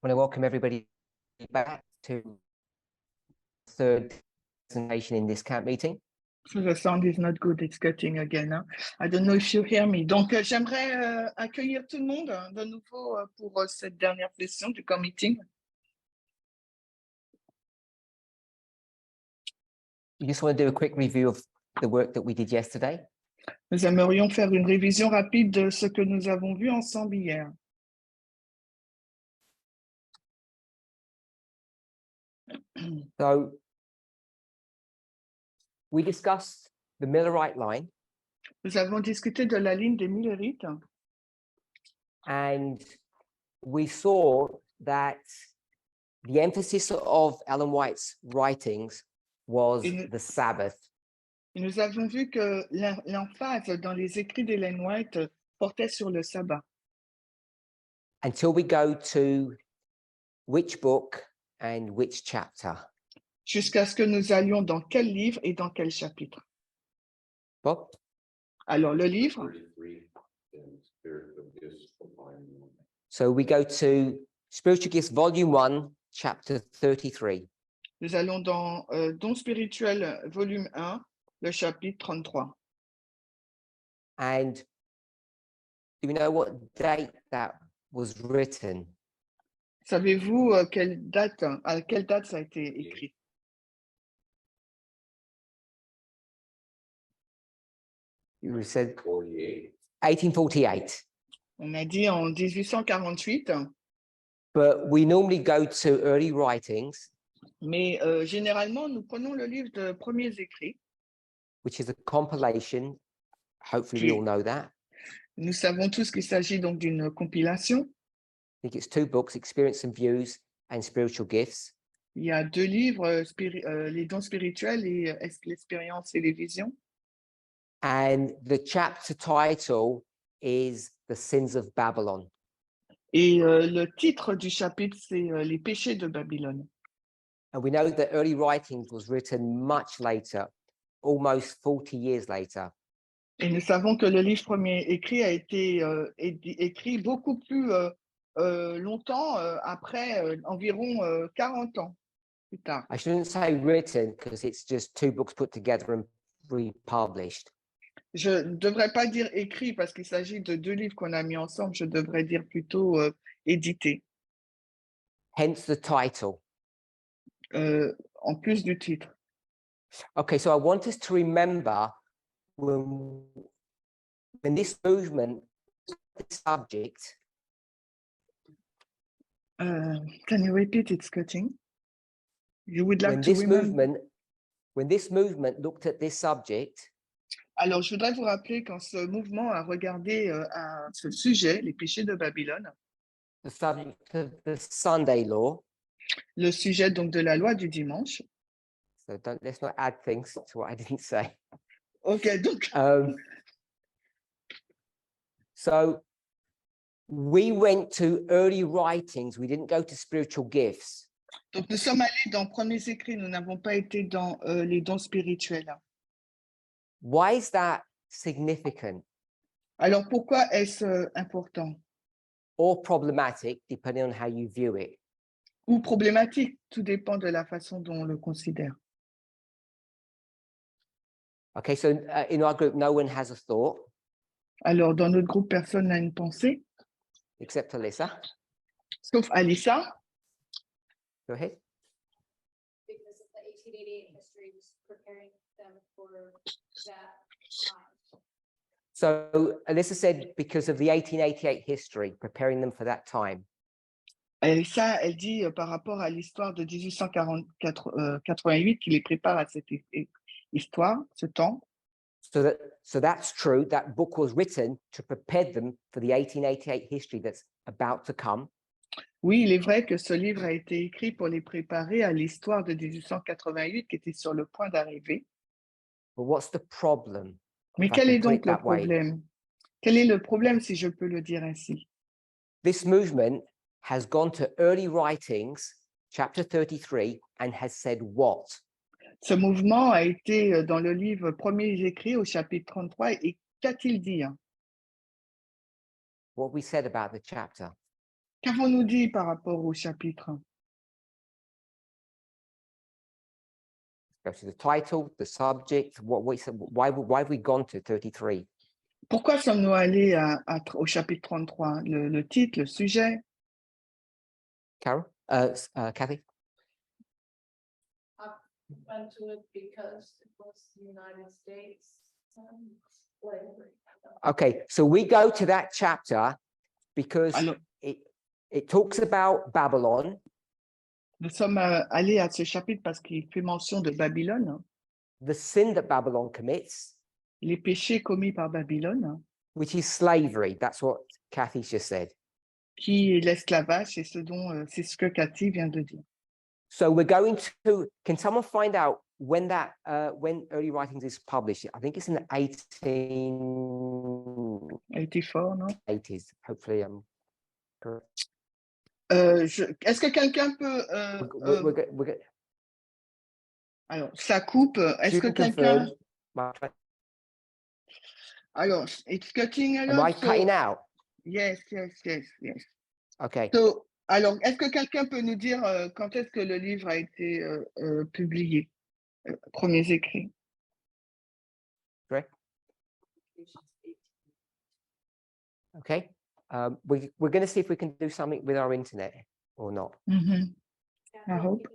want to welcome everybody back to the third presentation in this camp meeting. So the sound is not good, it's cutting again. Hein? I don't know if you hear me. Donc, j'aimerais accueillir tout le monde de nouveau pour cette dernière session du camp meeting. We just want to do a quick review of the work that we did yesterday. Nous aimerions faire une révision rapide de ce que nous avons vu ensemble hier. So, we discussed the Millerite line. Nous avons discuté de la ligne des Millerites. And we saw that the emphasis of Ellen White's writings was the Sabbath. Et nous avons vu que l'emphase dans les écrits d'Ellen White portait sur le sabbat. Until we go to which book and which chapter. Jusqu'à ce que nous allions dans quel livre et dans quel chapitre. Bob? Alors, le livre. So we go to Spiritual Gifts, Volume 1, Chapter 33. Nous allons dans Dons spirituels, volume 1, le chapitre 33. And do you know what date that was written? Savez-vous à quelle date ça a été écrit? You said 1848. On a dit en 1848. But we normally go to early writings. Mais généralement, nous prenons le livre de premiers écrits. Which is a compilation. Hopefully we all know that. Nous savons tous qu'il s'agit donc d'une compilation. I think it's 2 books, Experience and Views and Spiritual Gifts. Il y a 2 livres, les dons spirituels et l'expérience et les visions. And the chapter title is The Sins of Babylon. Et le titre du chapitre, c'est Les péchés de Babylone. And we know that early writings was written much later, almost 40 years later. Et nous savons que le livre premier écrit a été écrit beaucoup plus longtemps après, environ 40 ans plus tard. I shouldn't say written because it's just 2 books put together and republished. Je ne devrais pas dire écrit parce qu'il s'agit de 2 livres qu'on a mis ensemble, je devrais dire plutôt édité. Hence the title. En plus du titre. Okay, so I want us to remember when this movement, this subject. Can you repeat? It's cutting. You would like to remember when this movement looked at this subject. Alors, je voudrais vous rappeler quand ce mouvement a regardé à ce sujet, les péchés de Babylone. The subject of the Sunday law. Le sujet donc de la loi du dimanche. So let's not add things to what I didn't say. Okay, donc. So we went to early writings. We didn't go to spiritual gifts. Donc nous sommes allés dans premiers écrits. Nous n'avons pas été dans les dons spirituels. Why is that significant? Alors pourquoi est-ce important? Or problematic, depending on how you view it. Ou problématique, tout dépend de la façon dont on le considère. Okay, so in our group, no one has a thought. Alors, dans notre groupe, personne n'a une pensée. Except Alyssa. Sauf Alyssa. Go ahead. Because of the 1888 history, just preparing them for that time. So Alyssa said because of the 1888 history, preparing them for that time. Et ça, elle dit par rapport à l'histoire de 1888 qui les prépare à cette histoire, ce temps. So that's true. That book was written to prepare them for the 1888 history that's about to come. Oui, il est vrai que ce livre a été écrit pour les préparer à l'histoire de 1888 qui était sur le point d'arriver. But what's the problem? Mais quel est donc le problème? Quel est le problème, si je peux le dire ainsi? This movement has gone to early writings, chapter 33, and has said what? Ce mouvement a été dans le livre Premiers écrits au chapitre 33 et qu'a-t-il dit? What we said about the chapter. Qu'avons-nous dit par rapport au chapitre? Go to the title, the subject, why have we gone to 33? Pourquoi sommes-nous allés au chapitre 33? Le titre, le sujet? Carol? Kathy? Went to it because it was the United States slavery. Okay, so we go to that chapter because Alors, it talks about Babylon, nous sommes allés à ce chapitre parce qu'il fait mention de Babylone, the sin that Babylon commits, les péchés commis par Babylone, which is slavery. That's what Kathy just said. qui est l'esclavage, c'est ce que Cathy vient de dire. So we're going to, can someone find out when when Early Writings is published? I think it's in the 1880s. Elle était fort, non? Hopefully, correct. Est-ce que quelqu'un peut... alors, ça coupe. Est-ce que quelqu'un... Alors, it's cutting a lot. Am I cutting out? Yes. Okay. So, alors, est-ce que quelqu'un peut nous dire quand est-ce que le livre a été publié? Premiers écrits. Correct. Okay. We're going to see if we can do something with our internet or not. Mm-hmm. I hope.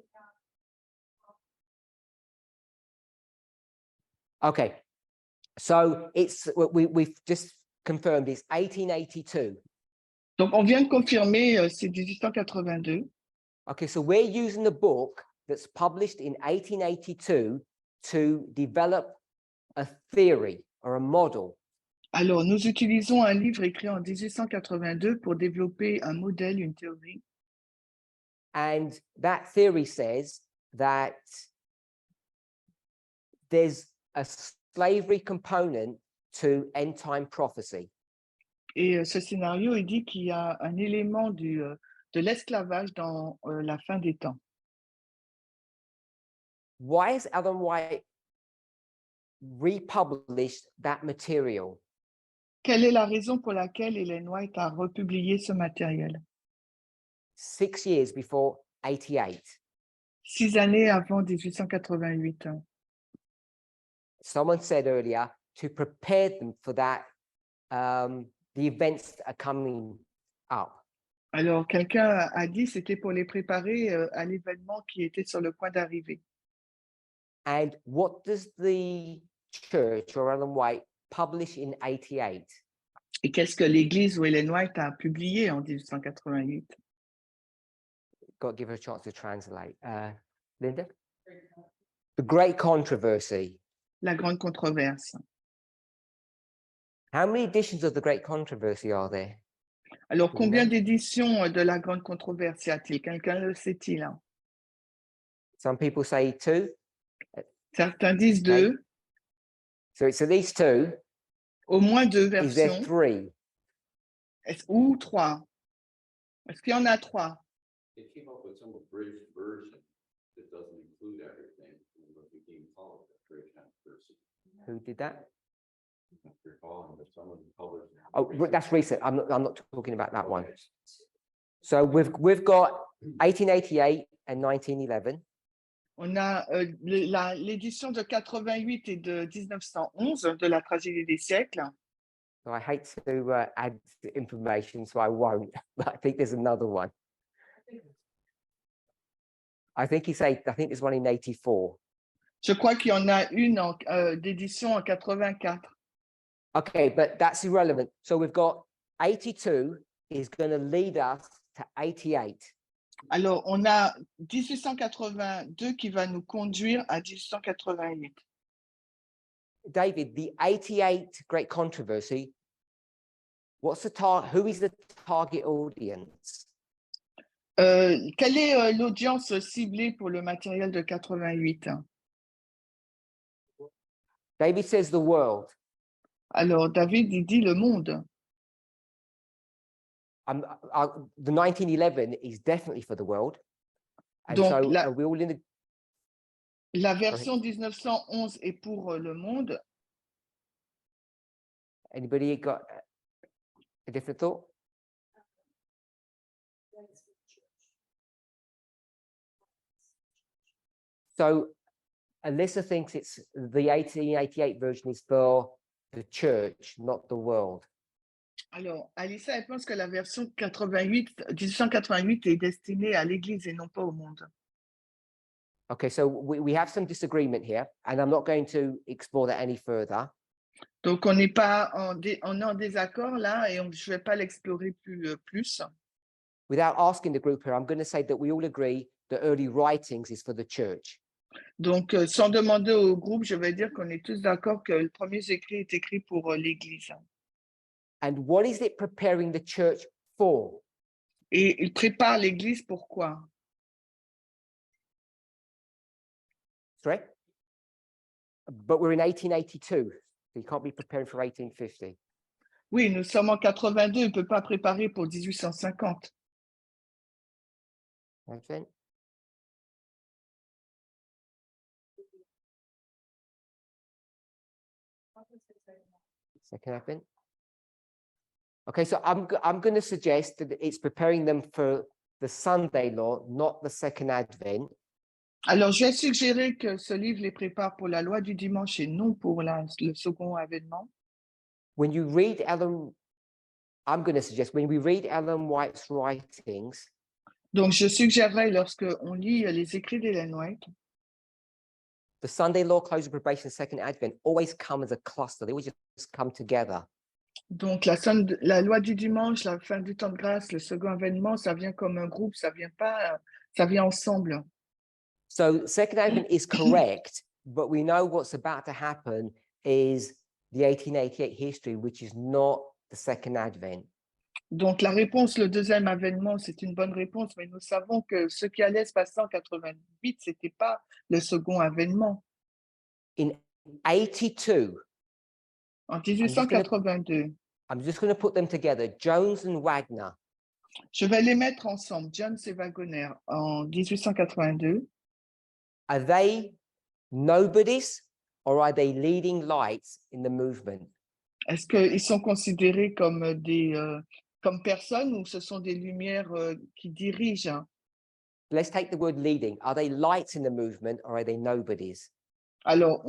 Okay. So we've just confirmed it's 1882. Donc, on vient de confirmer, c'est 1882. Okay, so we're using the book that's published in 1882 to develop a theory or a model. Alors, nous utilisons un livre écrit en 1882 pour développer un modèle, une théorie. And that theory says that there's a slavery component to end time prophecy. Et ce scénario, il dit qu'il y a un élément de l'esclavage dans la fin des temps. Why has Ellen White republished that material? Quelle est la raison pour laquelle Ellen White a republié ce matériel? 6 years before 88. 6 années avant 1888. Someone said earlier to prepare them for that, the events that are coming up. Alors, quelqu'un a dit c'était pour les préparer à l'événement qui était sur le point d'arriver. And what does the church or Ellen White publish in 88? Et qu'est-ce que l'Église ou Ellen White a publié en 1888? Got to give her a chance to translate. Linda? The Great Controversy. La grande controverse. How many editions of the Great Controversy are there? Alors, combien d'éditions de la grande controverse y a-t-il? Quelqu'un le sait-il? Some people say 2. Certains disent 2. So it's at least 2. Au moins 2 Is there versions. 3? Ou 3. Est-ce qu'il y en a 3? They came up with some abridged version that doesn't include everything, and what became called the Great Controversy. Who did that? If you're calling, but someone published. Oh, that's recent. I'm not talking about that one. So we've got 1888 and 1911. On a l'édition de 88 et de 1911 de la tragédie des siècles. So I hate to add information, so I won't. But I think there's another one. I think there's one in 84. Je crois qu'il y en a une d'édition en 84. Okay, but that's irrelevant. So we've got 82 is going to lead us to 88. Alors, on a 1882 qui va nous conduire à 1888. David, the 88 Great Controversy, who is the target audience? Quelle est l'audience ciblée pour le matériel de 88? David says the world. Alors, David, il dit le monde. The 1911 is definitely for the world. And Donc, so are we all in the... La version 1911 est pour le monde. Anybody got a different thought? So Alyssa thinks it's the 1888 version is for the church, not the world. Alors, Alissa, elle pense que la version 1888 est destinée à l'Église et non pas au monde. Okay, so we have some disagreement here, and I'm not going to explore that any further. Donc, on n'est pas on est en désaccord là et je ne vais pas l'explorer plus. Without asking the group here, I'm going to say that we all agree that early writings is for the church. Donc, sans demander au groupe, je vais dire qu'on est tous d'accord que le premier écrit est écrit pour l'Église. And what is it preparing the church for? Et il prépare l'Église pour quoi? Sorry? But we're in 1882, so you can't be preparing for 1850. Oui, nous sommes en 82, il ne peut pas préparer pour 1850. Okay. Second Advent. Okay, so I'm going to suggest that it's preparing them for the Sunday law, not the second Advent. Alors, je vais suggérer que ce livre les prépare pour la loi du dimanche et non pour le second avènement. When you read I'm going to suggest when we read Ellen White's writings, Donc, je suggérerais, lorsque on lit les écrits d'Ellen White, the Sunday law, close of probation, second Advent always come as a cluster. They always just come together. donc la loi du dimanche, la fin du temps de grâce, le second avènement, ça vient comme un groupe, ça vient pas, ça vient ensemble. So second Advent is correct, but we know what's about to happen is the 1888 history, which is not the second Advent. Donc, la réponse, le deuxième avènement, c'est une bonne réponse, mais nous savons que ce qui allait se passer en 88, ce n'était pas le second avènement. In 82, En 1882, I'm just going to put them together, Jones and Wagner. je vais les mettre ensemble, Jones et Wagner, en 1882. Are they nobodies or are they leading lights in the movement? Est-ce qu'ils sont considérés comme comme personnes ou ce sont des lumières qui dirigent? Let's take the word leading. Are they lights in the movement or are they nobodies? Alors,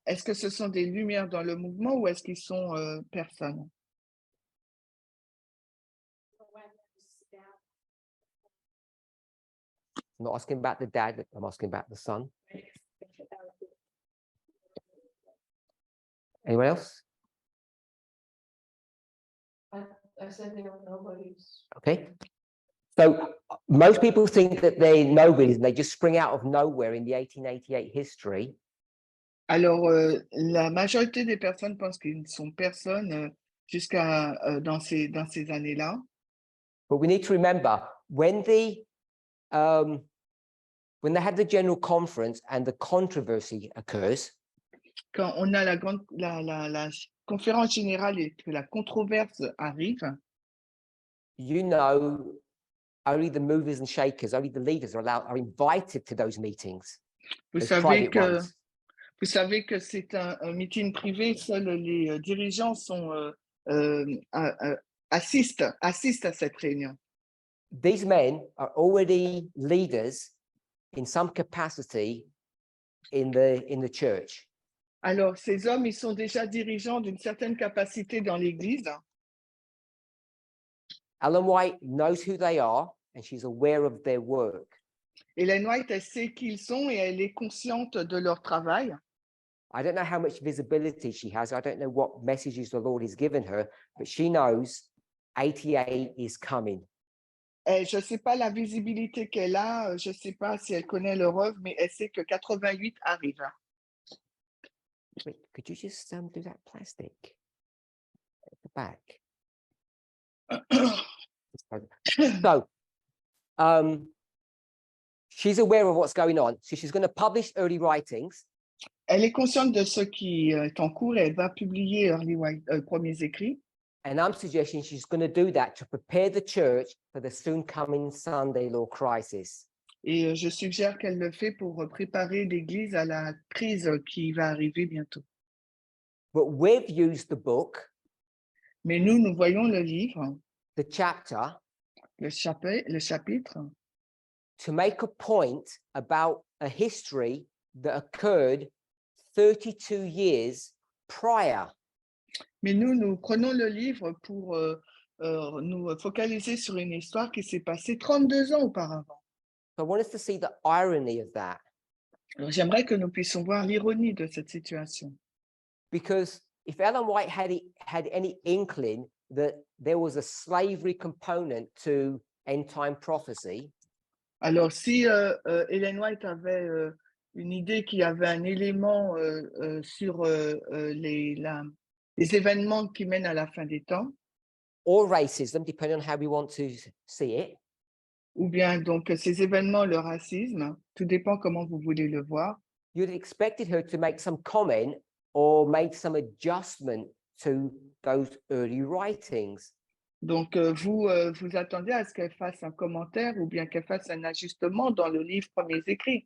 est-ce que ce sont des lumières dans le mouvement ou est-ce qu'ils sont personnes? I'm not asking about the dad, I'm asking about the son. Anyone else? I said they were nobodies. Okay. So most people think that they're nobodies and they just spring out of nowhere in the 1888 history. Alors, la majorité des personnes pensent qu'ils ne sont personnes jusqu'à dans ces années-là. But we need to remember when they had the general conference and the controversy occurs. Quand on a la conférence générale et que la controverse arrive, You know, only the movers and shakers, only the leaders are invited to those meetings. vous Those private ones. savez que c'est un meeting privé, seuls les dirigeants assistent à cette réunion. These men are already leaders in some capacity in the church. Alors, ces hommes, ils sont déjà dirigeants d'une certaine capacité dans l'Église. Ellen White knows who they are and she's aware of their work. Ellen White, elle sait qui ils sont et elle est consciente de leur travail. I don't know how much visibility she has. I don't know what messages the Lord has given her, but she knows 88 is coming. Et je ne sais pas la visibilité qu'elle a, je ne sais pas si elle connaît leur œuvre, mais elle sait que 88 arrive. Wait, could you just do that plastic at the back? So, she's aware of what's going on. So she's going to publish early writings. Elle est consciente de ce qui est en cours et elle va publier premiers écrits. And I'm suggesting she's going to do that to prepare the church for the soon coming Sunday law crisis. Et je suggère qu'elle le fait pour préparer l'Église à la crise qui va arriver bientôt. But we've used the book, Mais nous voyons le livre, the chapter, le chapitre, to make a point about a history that occurred 32 years prior. Mais nous prenons le livre pour nous focaliser sur une histoire qui s'est passée 32 ans auparavant. So I want us to see the irony of that, Alors, j'aimerais que nous puissions voir l'ironie de cette situation. because if Ellen White had any inkling that there was a slavery component to end time prophecy, Alors, si Ellen White avait une idée qu'il y avait un élément sur les événements qui mènent à la fin des temps, or racism, depending on how we want to see it, ou bien donc ces événements, le racisme, tout dépend comment vous voulez le voir, you'd have expected her to make some comment or make some adjustment to those early writings. donc vous attendez à ce qu'elle fasse un commentaire ou bien qu'elle fasse un ajustement dans le livre Premiers écrits.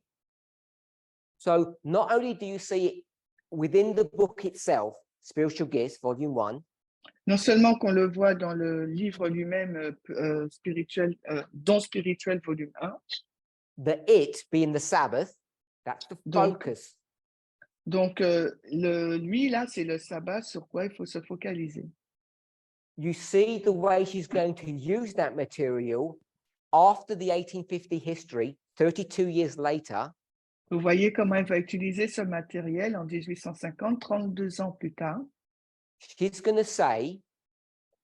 So not only do you see it within the book itself, Spiritual Gifts, Volume 1, Non seulement qu'on le voit dans le livre lui-même spirituel, don spirituel volume 1, the it being the Sabbath, that's the Donc, focus. donc lui là, c'est le sabbat sur quoi il faut se focaliser. You see the way she's going to use that material after the 1850 history, 32 years later, Vous voyez comment elle va utiliser ce matériel en 1850, 32 ans plus tard. she's going to say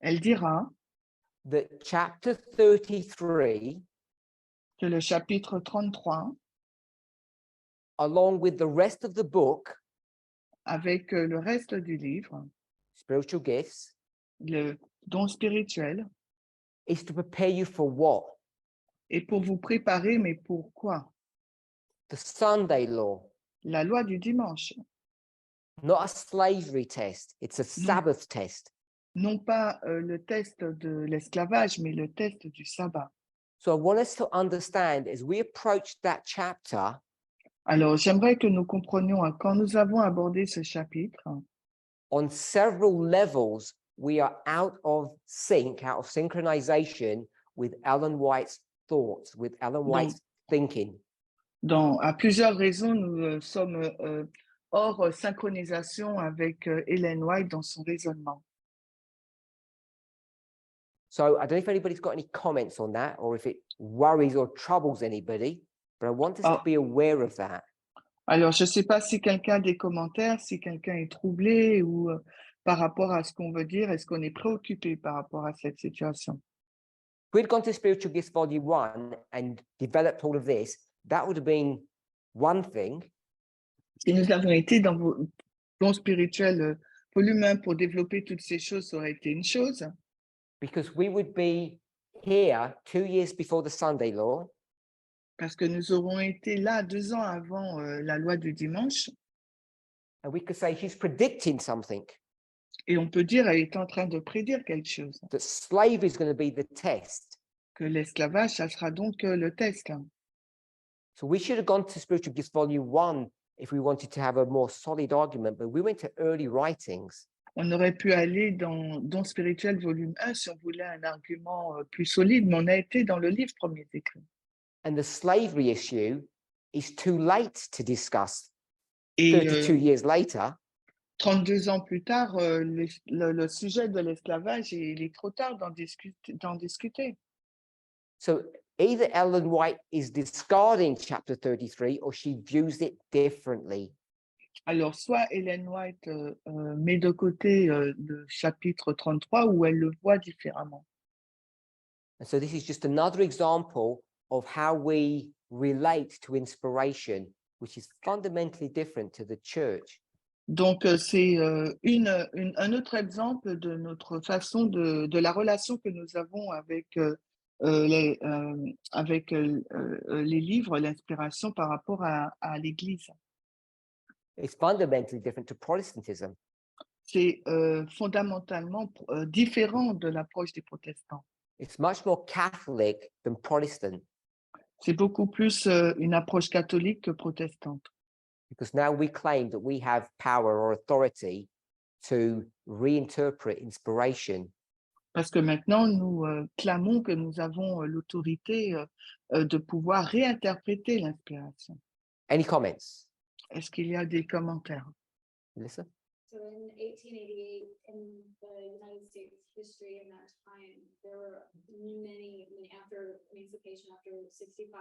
Elle dira that chapter 33, que le chapitre 33, along with the rest of the book, avec le reste du livre, Spiritual Gifts, le don spirituel, is to prepare you for what? est pour vous préparer, mais pourquoi? The Sunday law, La loi du dimanche, not a slavery test, it's a Sabbath test. non pas le test de l'esclavage, mais le test du sabbat. So I want us to understand as we approach that chapter, Alors, j'aimerais que nous comprenions, hein, quand nous avons abordé ce chapitre, on several levels, we are out of sync, out of synchronization with Ellen White's thoughts, with Ellen White's thinking. à plusieurs raisons, nous sommes hors synchronisation avec Ellen White dans son raisonnement. So I don't know if anybody's got any comments on that or if it worries or troubles anybody, but I want us to be aware of that. Alors, je ne sais pas si quelqu'un a des commentaires, si quelqu'un est troublé ou par rapport à ce qu'on veut dire, est-ce qu'on est préoccupé par rapport à cette situation? If we'd gone to Spiritual Gifts Volume 1 and developed all of this, that would have been one thing. Si nous avons été dans vos dons spirituels volume 1 pour développer toutes ces choses, ça aurait été une chose. Because we would be here 2 years before the Sunday law, Parce que nous aurons été là 2 ans avant la loi du dimanche, and we could say she's predicting something, et on peut dire elle est en train de prédire quelque chose, that slavery is going to be the test. que l'esclavage, ça sera donc le test. So we should have gone to Spiritual Gifts Volume 1 if we wanted to have a more solid argument, but we went to early writings. On aurait pu aller dans Don spirituel volume 1 si on voulait un argument plus solide, mais on a été dans le livre Premiers écrits. And the slavery issue is too late to discuss Et 32 years later. 32 ans plus tard, le sujet de l'esclavage, il est trop tard d'en discuter. So either Ellen White is discarding chapter 33 or she views it differently. Alors, soit Ellen White met de côté le chapitre 33 ou elle le voit différemment. And so this is just another example of how we relate to inspiration, which is fundamentally different to the church. Donc, c'est un autre exemple de notre façon de la relation que nous avons avec les livres, l'inspiration par rapport à l'Église. It's fundamentally different to Protestantism. C'est fondamentalement différent de l'approche des protestants. It's much more Catholic than Protestant, C'est beaucoup plus une approche catholique que protestante. because now we claim that we have power or authority to reinterpret inspiration. Parce que maintenant, nous clamons que nous avons l'autorité de pouvoir réinterpréter l'inspiration. Any comments? Est-ce qu'il y a des commentaires? Melissa? So in 1888, in the United States history in that time, there were many, after emancipation, after 65,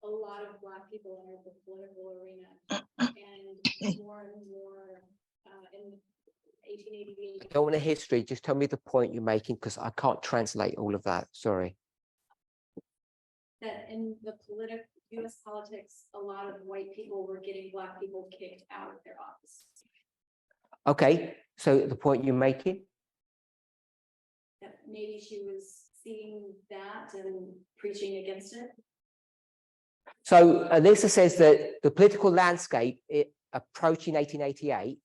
a lot of Black people entered the political arena, and more in 1888. I don't want a history, just tell me the point you're making, because I can't translate all of that, sorry. That in the US politics, a lot of white people were getting Black people kicked out of their office. Okay, so the point you're making? That maybe she was seeing that and preaching against it. So Lisa says that the political landscape approaching 1888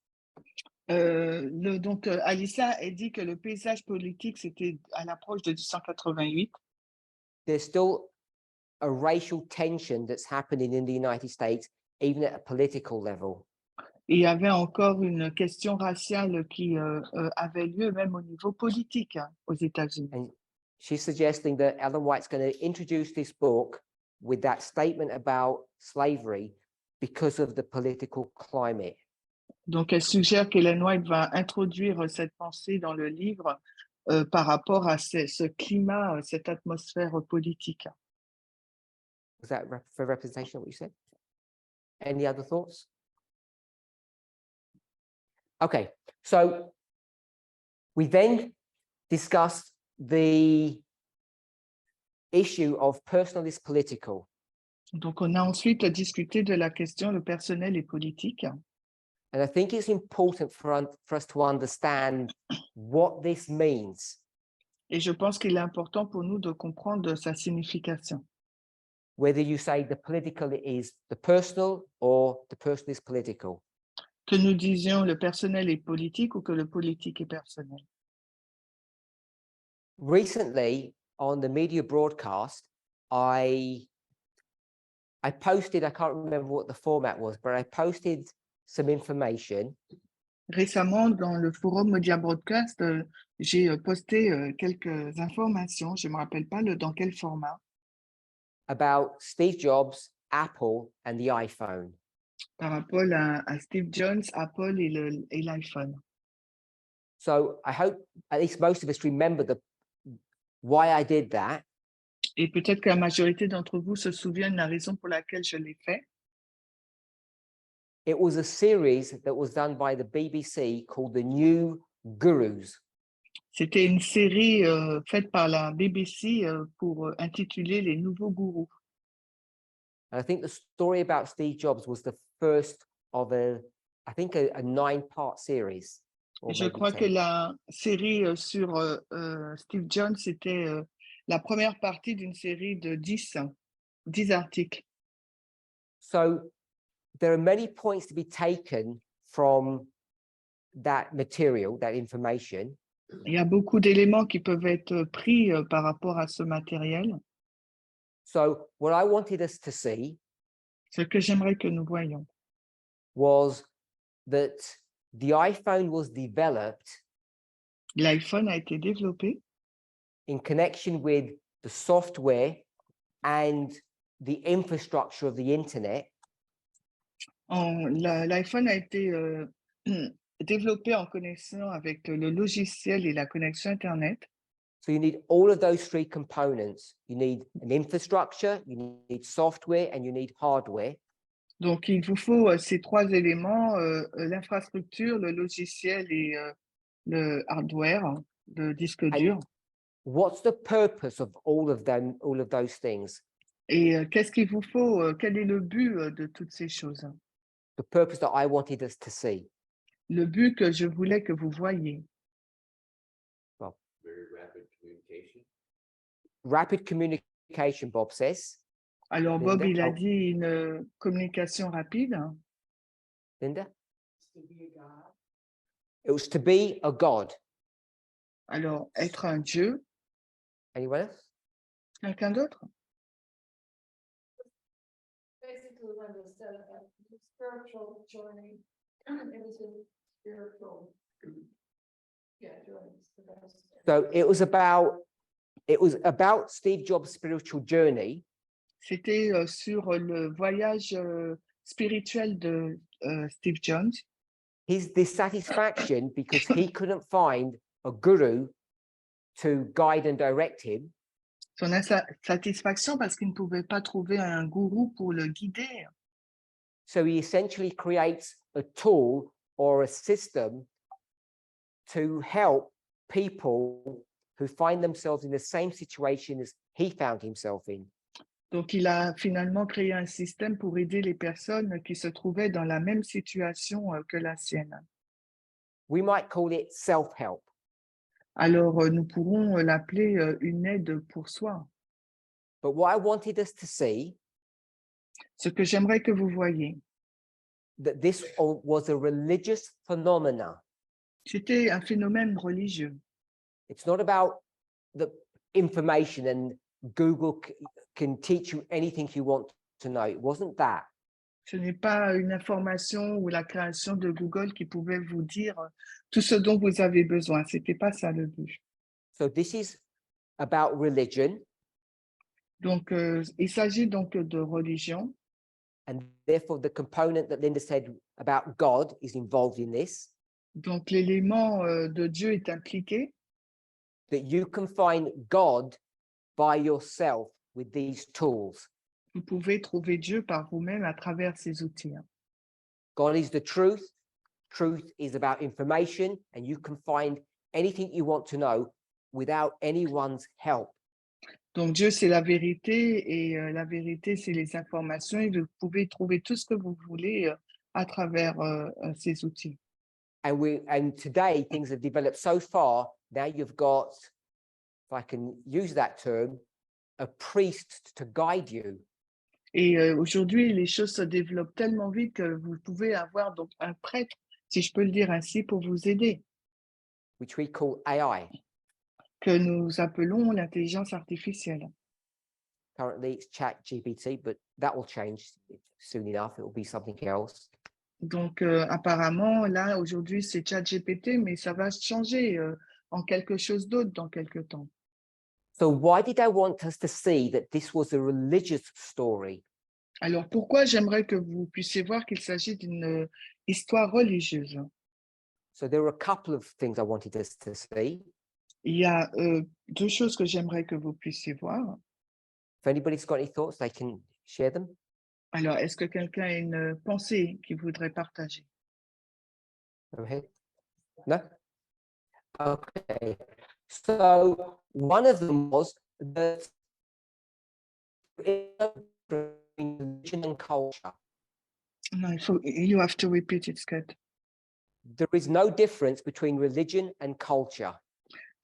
Donc, Alissa a dit que le paysage politique, c'était à l'approche de 1888. there's still a racial tension that's happening in the United States, even at a political level. Et il y avait encore une question raciale qui avait lieu même au niveau politique aux États-Unis. And she's suggesting that Ellen White's going to introduce this book with that statement about slavery because of the political climate. Donc, elle suggère qu'Ellen White va introduire cette pensée dans le livre par rapport à ce climat, cette atmosphère politique. Was that for representation of what you said? Any other thoughts? Okay, so we then discussed the issue of personal is political. Donc, on a ensuite discuté de la question le personnel et politique. And I think it's important for us to understand what this means. Et je pense qu'il est important pour nous de comprendre sa signification. Whether you say the political is the personal or the personal is political. Que nous disions le personnel est politique ou que le politique est personnel. Recently, on the media broadcast, I posted, I can't remember what the format was, but I posted some information. Récemment, dans le forum Media Broadcast, j'ai posté quelques informations, je ne me rappelle pas dans quel format, About Steve Jobs, Apple, and the iPhone. par rapport à Steve Jobs, Apple et l'iPhone. So I hope at least most of us remember why I did that. Et peut-être que la majorité d'entre vous se souviennent de la raison pour laquelle je l'ai fait. It was a series that was done by the BBC called The New Gurus. C'était une série faite par la BBC pour intituler Les Nouveaux Gourous. And I think the story about Steve Jobs was the first of a 9-part series. or Et je maybe crois 10. que la série sur Steve Jobs, c'était la première partie d'une série de 10 articles. So there are many points to be taken from that material, that information. Il y a beaucoup d'éléments qui peuvent être pris par rapport à ce matériel. So what I wanted us to see Ce que j'aimerais que nous voyions, was that the iPhone was developed l'iPhone a été développé in connection with the software and the infrastructure of the internet. L'iPhone a été développé en connexion avec le logiciel et la connexion Internet. So you need all of those three components. You need an infrastructure, you need software, and you need hardware. Donc, il vous faut ces trois éléments, l'infrastructure, le logiciel et le hardware, le disque dur. What's the purpose of all of them, all of those things? Et qu'est-ce qu'il vous faut? Quel est le but de toutes ces choses? The purpose that I wanted us to see. Le but que je voulais que vous voyiez. Very rapid communication. Rapid communication, Bob says. Alors, Bob, Linda? il a Oh. dit une communication rapide. Linda? It was to be a God. Alors, être un Dieu. Anyone else? Quelqu'un d'autre? Basically, when they said a spiritual journey, it was a spiritual Yeah, journeys, the best. So it was about Steve Jobs' spiritual journey, C'était sur le voyage spirituel de Steve Jobs, his dissatisfaction because he couldn't find a guru to guide and direct him. son insatisfaction parce qu'il ne pouvait pas trouver un gourou pour le guider. So he essentially creates a tool or a system to help people who find themselves in the same situation as he found himself in. Donc, il a finalement créé un système pour aider les personnes qui se trouvaient dans la même situation que la sienne. We might call it self-help. Alors, nous pourrons l'appeler une aide pour soi. But what I wanted us to see, Ce que j'aimerais que vous voyiez, that this was a religious phenomena. c'était un phénomène religieux. It's not about the information and Google can teach you anything you want to know. It wasn't that. Ce n'est pas une information ou la création de Google qui pouvait vous dire tout ce dont vous avez besoin. Ce n'était pas ça le but. So this is about religion, Donc, il s'agit donc de religion. and therefore the component that Linda said about God is involved in this, Donc, l'élément de Dieu est impliqué. that you can find God by yourself with these tools. Vous pouvez trouver Dieu par vous-même à travers ces outils. God is the truth. Truth is about information, and you can find anything you want to know without anyone's help. Donc, Dieu, c'est la vérité et la vérité, c'est les informations et vous pouvez trouver tout ce que vous voulez à travers ces outils. And today things have developed so far. Now you've got, if I can use that term, a priest to guide you. Et aujourd'hui, les choses se développent tellement vite que vous pouvez avoir donc un prêtre, si je peux le dire ainsi, pour vous aider, Which we call AI. que nous appelons l'intelligence artificielle. Currently it's ChatGPT, but that will change soon enough. It will be something else. Donc, apparemment, là, aujourd'hui, c'est ChatGPT, mais ça va changer en quelque chose d'autre dans quelque temps. So why did I want us to see that this was a religious story? Alors, pourquoi j'aimerais que vous puissiez voir qu'il s'agit d'une histoire religieuse? So there are a couple of things I wanted us to see. Il y a deux choses que j'aimerais que vous puissiez voir. If anybody's got any thoughts, they can share them. Alors, est-ce que quelqu'un a une pensée qu'il voudrait partager? Go ahead. No? Okay. So one of them was that religion and culture, Non, you have to repeat it, Scott. there is no difference between religion and culture.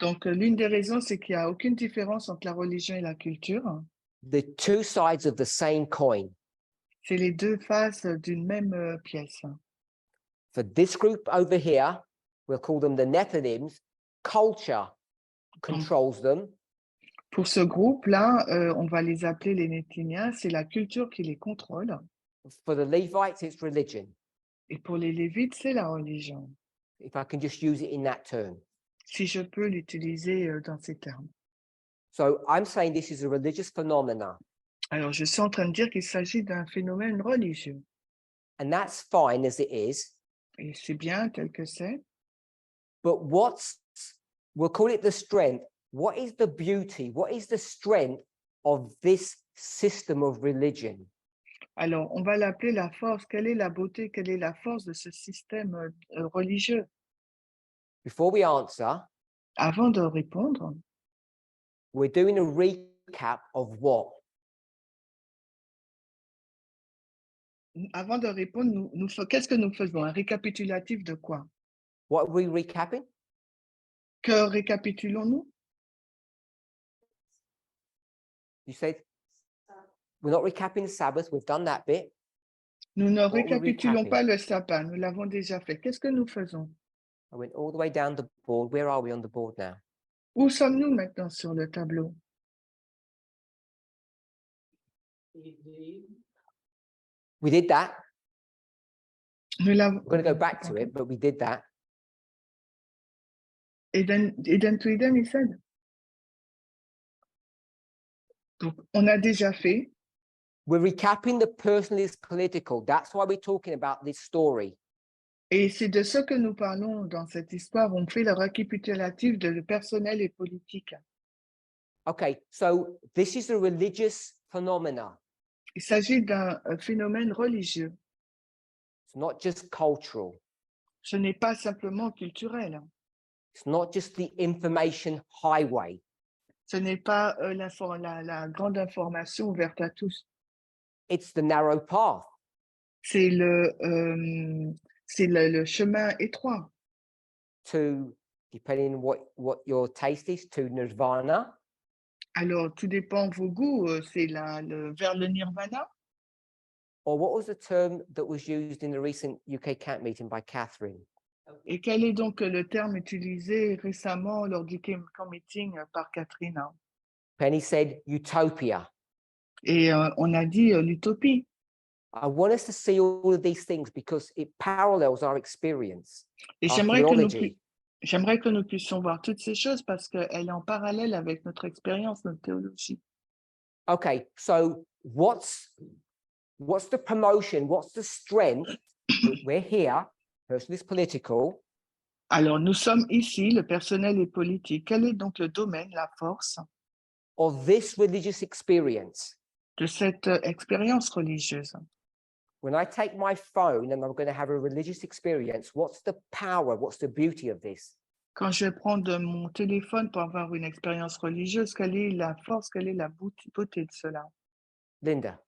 Donc, l'une des raisons, c'est qu'il n'y a aucune différence entre la religion et la culture. The two sides of the same coin. C'est les deux faces d'une même pièce. For this group over here, we'll call them the Nethinims. Culture controls them. Pour ce groupe-là, on va les appeler les Néthiniens, c'est la culture qui les contrôle. For the Levites, it's religion. Et pour les Lévites, c'est la religion. If I can just use it in that term. Si je peux l'utiliser dans ces termes. So I'm saying this is a religious phenomena, Alors, je suis en train de dire qu'il s'agit d'un phénomène religieux. and that's fine as it is. Et c'est bien tel que c'est. But we'll call it the strength. What is the beauty? What is the strength of this system of religion? Alors, on va l'appeler la force. Quelle est la beauté, quelle est la force de ce système religieux? Before we answer, Avant de répondre, we're doing a recap of what? qu'est-ce que nous faisons? Un récapitulatif de quoi? What are we recapping? Que récapitulons-nous? You say we're not recapping the Sabbath. We've done that bit. Nous ne What we're récapitulons recapping. pas le sabbat, nous l'avons déjà fait. Qu'est-ce que nous faisons? I went all the way down the board. Where are we on the board now? Où sommes-nous maintenant sur le tableau? We did that. Nous l'avons. We're going to go back to it, but we did that. Eden to Eden, he said. Donc, on a déjà fait. We're recapping the personal is political. That's why we're talking about this story. Et c'est de ce que nous parlons dans cette histoire. On fait le récapitulatif de le personnel et politique. Okay, so this is a religious phenomena. Il s'agit d'un phénomène religieux. It's not just cultural. Ce n'est pas simplement culturel. It's not just the information highway. Ce n'est pas la grande information ouverte à tous. It's the narrow path. C'est le chemin étroit. To, depending on what your taste is, to nirvana. Alors, tout dépend de vos goûts. C'est vers le nirvana. Or what was the term that was used in the recent UK camp meeting by Catherine? Et quel est donc le terme utilisé récemment lors du camp meeting par Catherine? Penny said utopia. Et on a dit l'utopie. I want us to see all of these things because it parallels our experience. Et our j'aimerais que nous puissions voir toutes ces choses parce qu'elle est en parallèle avec notre expérience, notre théologie. Okay, so what's the promotion? What's the strength? We're here, person is political. Alors, nous sommes ici, le personnel est politique. Quel est donc le domaine, la force Of this religious experience? de cette expérience religieuse? When I take my phone and I'm going to have a religious experience, what's the power? What's the beauty of this? Quand je vais prendre mon téléphone pour avoir une expérience religieuse, quelle est la force, quelle est la beauté de cela? Linda.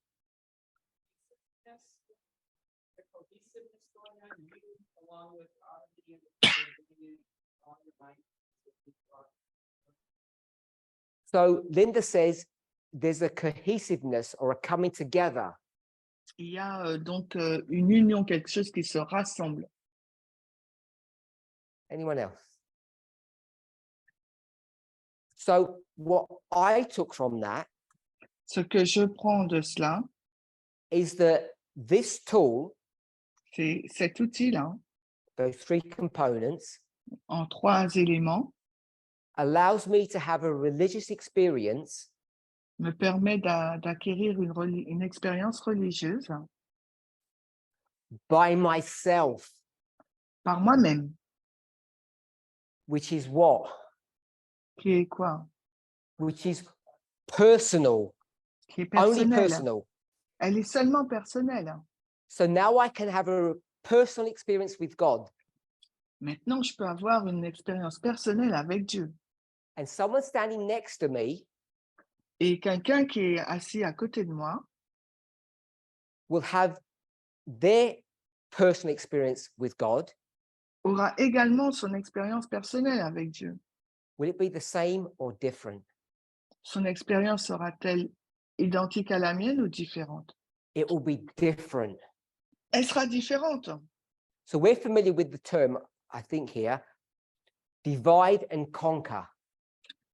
So Linda says there's a cohesiveness or a coming together. Il y a donc une union, quelque chose qui se rassemble. Anyone else? So what I took from that Ce que je prends de cela, is that this tool, c'est cet outil-là, those three components, en 3 éléments, allows me to have a religious experience me permet d'acquérir une expérience religieuse by myself, par moi-même, which is what? qui est quoi? Which is personal, Qui est only personnelle. personal. Elle est seulement personnelle. So now I can have a personal experience with God. Maintenant, je peux avoir une expérience personnelle avec Dieu. And someone standing next to me Et quelqu'un qui est assis à côté de moi will have their personal experience with God. aura également son expérience personnelle avec Dieu. Will it be the same or different? Son expérience sera-t-elle identique à la mienne ou différente? It will be different. Elle sera différente. So we're familiar with the term, I think here, divide and conquer.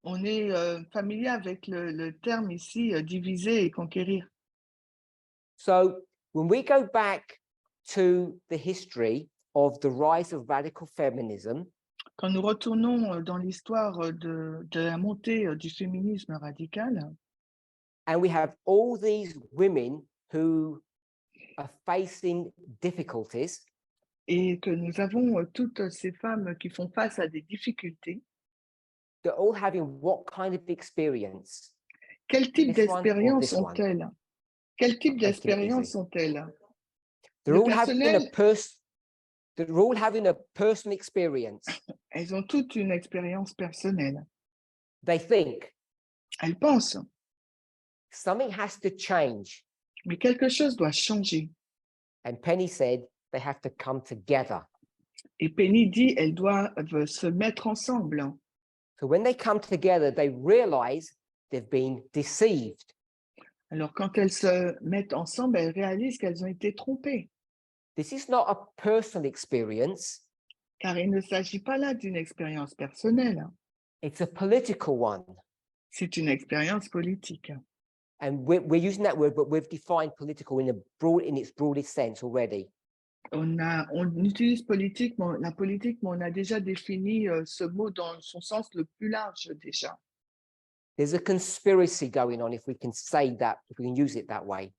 On est familier avec le terme ici, diviser et conquérir. So when we go back to the history of the rise of radical feminism, Quand nous retournons dans l'histoire de la montée du féminisme radical, and we have all these women who are facing difficulties, et que nous avons toutes ces femmes qui font face à des difficultés, they're all having what kind of experience? quel type This one or d'expérience this one? ont-elles? Quel type Making it d'expérience easy. ont-elles? They're Le all having they're all having a personal experience. Elles ont toutes une expérience personnelle. They think Elles pensent, something has to change. mais quelque chose doit changer. And Penny said they have to come together. Et Penny dit, elles doivent se mettre ensemble. So when they come together, they realize they've been deceived. Alors, quand elles se mettent ensemble, elles réalisent qu'elles ont été trompées. This is not a personal experience. Car il ne s'agit pas là d'une expérience personnelle. It's a political one. C'est une expérience politique. And we're using that word, but we've defined political in its broadest sense already. On utilise politique, la politique, mais on a déjà défini ce mot dans son sens le plus large déjà. There's a conspiracy going on, if we can say that, if we can use it that way.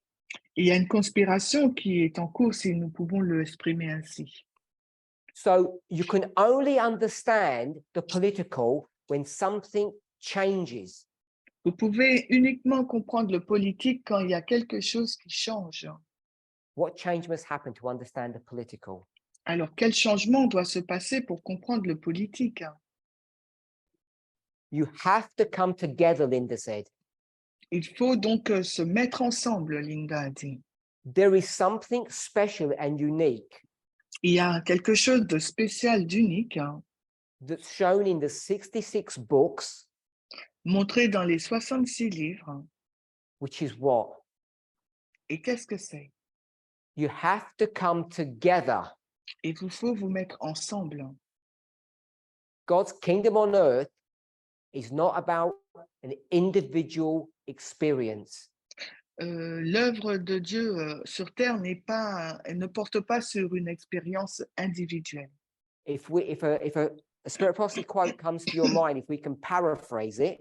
Il y a une conspiration qui est en cours, si nous pouvons l'exprimer ainsi. So you can only understand the political when something changes. Vous pouvez uniquement comprendre le politique quand il y a quelque chose qui change. What change must happen to understand the political? Alors, quel changement doit se passer pour comprendre le politique? You have to come together, Linda said. Il faut donc se mettre ensemble, Linda a dit. There is something special and unique Il y a quelque chose de spécial, d'unique, that's shown in the 66 books, montré dans les 66 livres. which is what? Et qu'est-ce que c'est? You have to come together. Il vous faut vous mettre ensemble. God's kingdom on earth is not about an individual experience. L'œuvre de Dieu sur terre elle ne porte pas sur une expérience individuelle. If a spirit prophecy quote comes to your mind, if we can paraphrase it,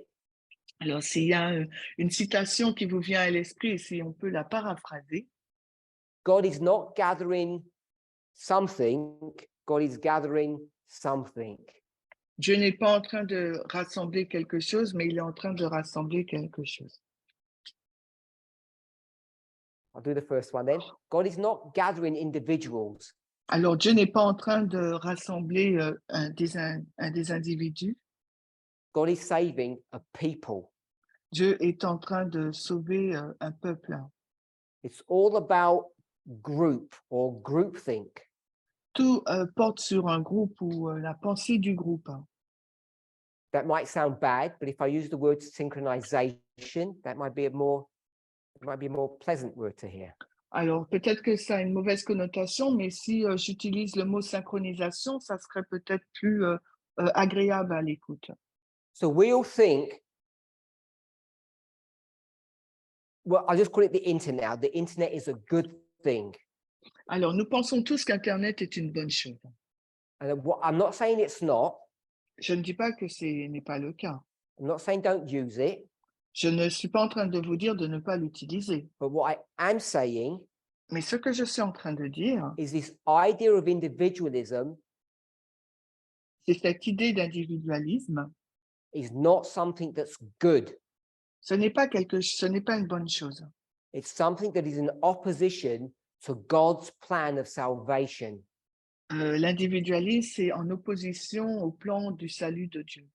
Alors, s'il y a une citation qui vous vient à l'esprit, si on peut la paraphraser, God is not gathering something, God is gathering something. Dieu n'est pas en train de rassembler quelque chose, mais il est en train de rassembler quelque chose. I'll do the first one then. God is not gathering individuals. Alors, Dieu n'est pas en train de rassembler des individus. God is saving a people. Dieu est en train de sauver un peuple. It's all about group or groupthink. Tout porte sur un groupe ou la pensée du groupe. That might sound bad, but if I use the word synchronization, that might be a more pleasant word to hear. Alors, peut-être que ça a une mauvaise connotation, mais si j'utilise le mot synchronisation, ça serait peut-être plus agréable à l'écoute. So we all think, well, I'll just call it the internet now. The internet is a good thing. Alors, nous pensons tous qu'Internet est une bonne chose. And I'm not saying it's not. Je ne dis pas que ce n'est pas le cas. I'm not saying don't use it. Je ne suis pas en train de vous dire de ne pas l'utiliser. But what I am saying Mais ce que je suis en train de dire, is this idea of individualism c'est cette idée d'individualisme. is not something that's good. Ce n'est pas une bonne chose. It's something that is in opposition to God's plan of salvation. L'individualisme, c'est en opposition au plan du salut de Dieu.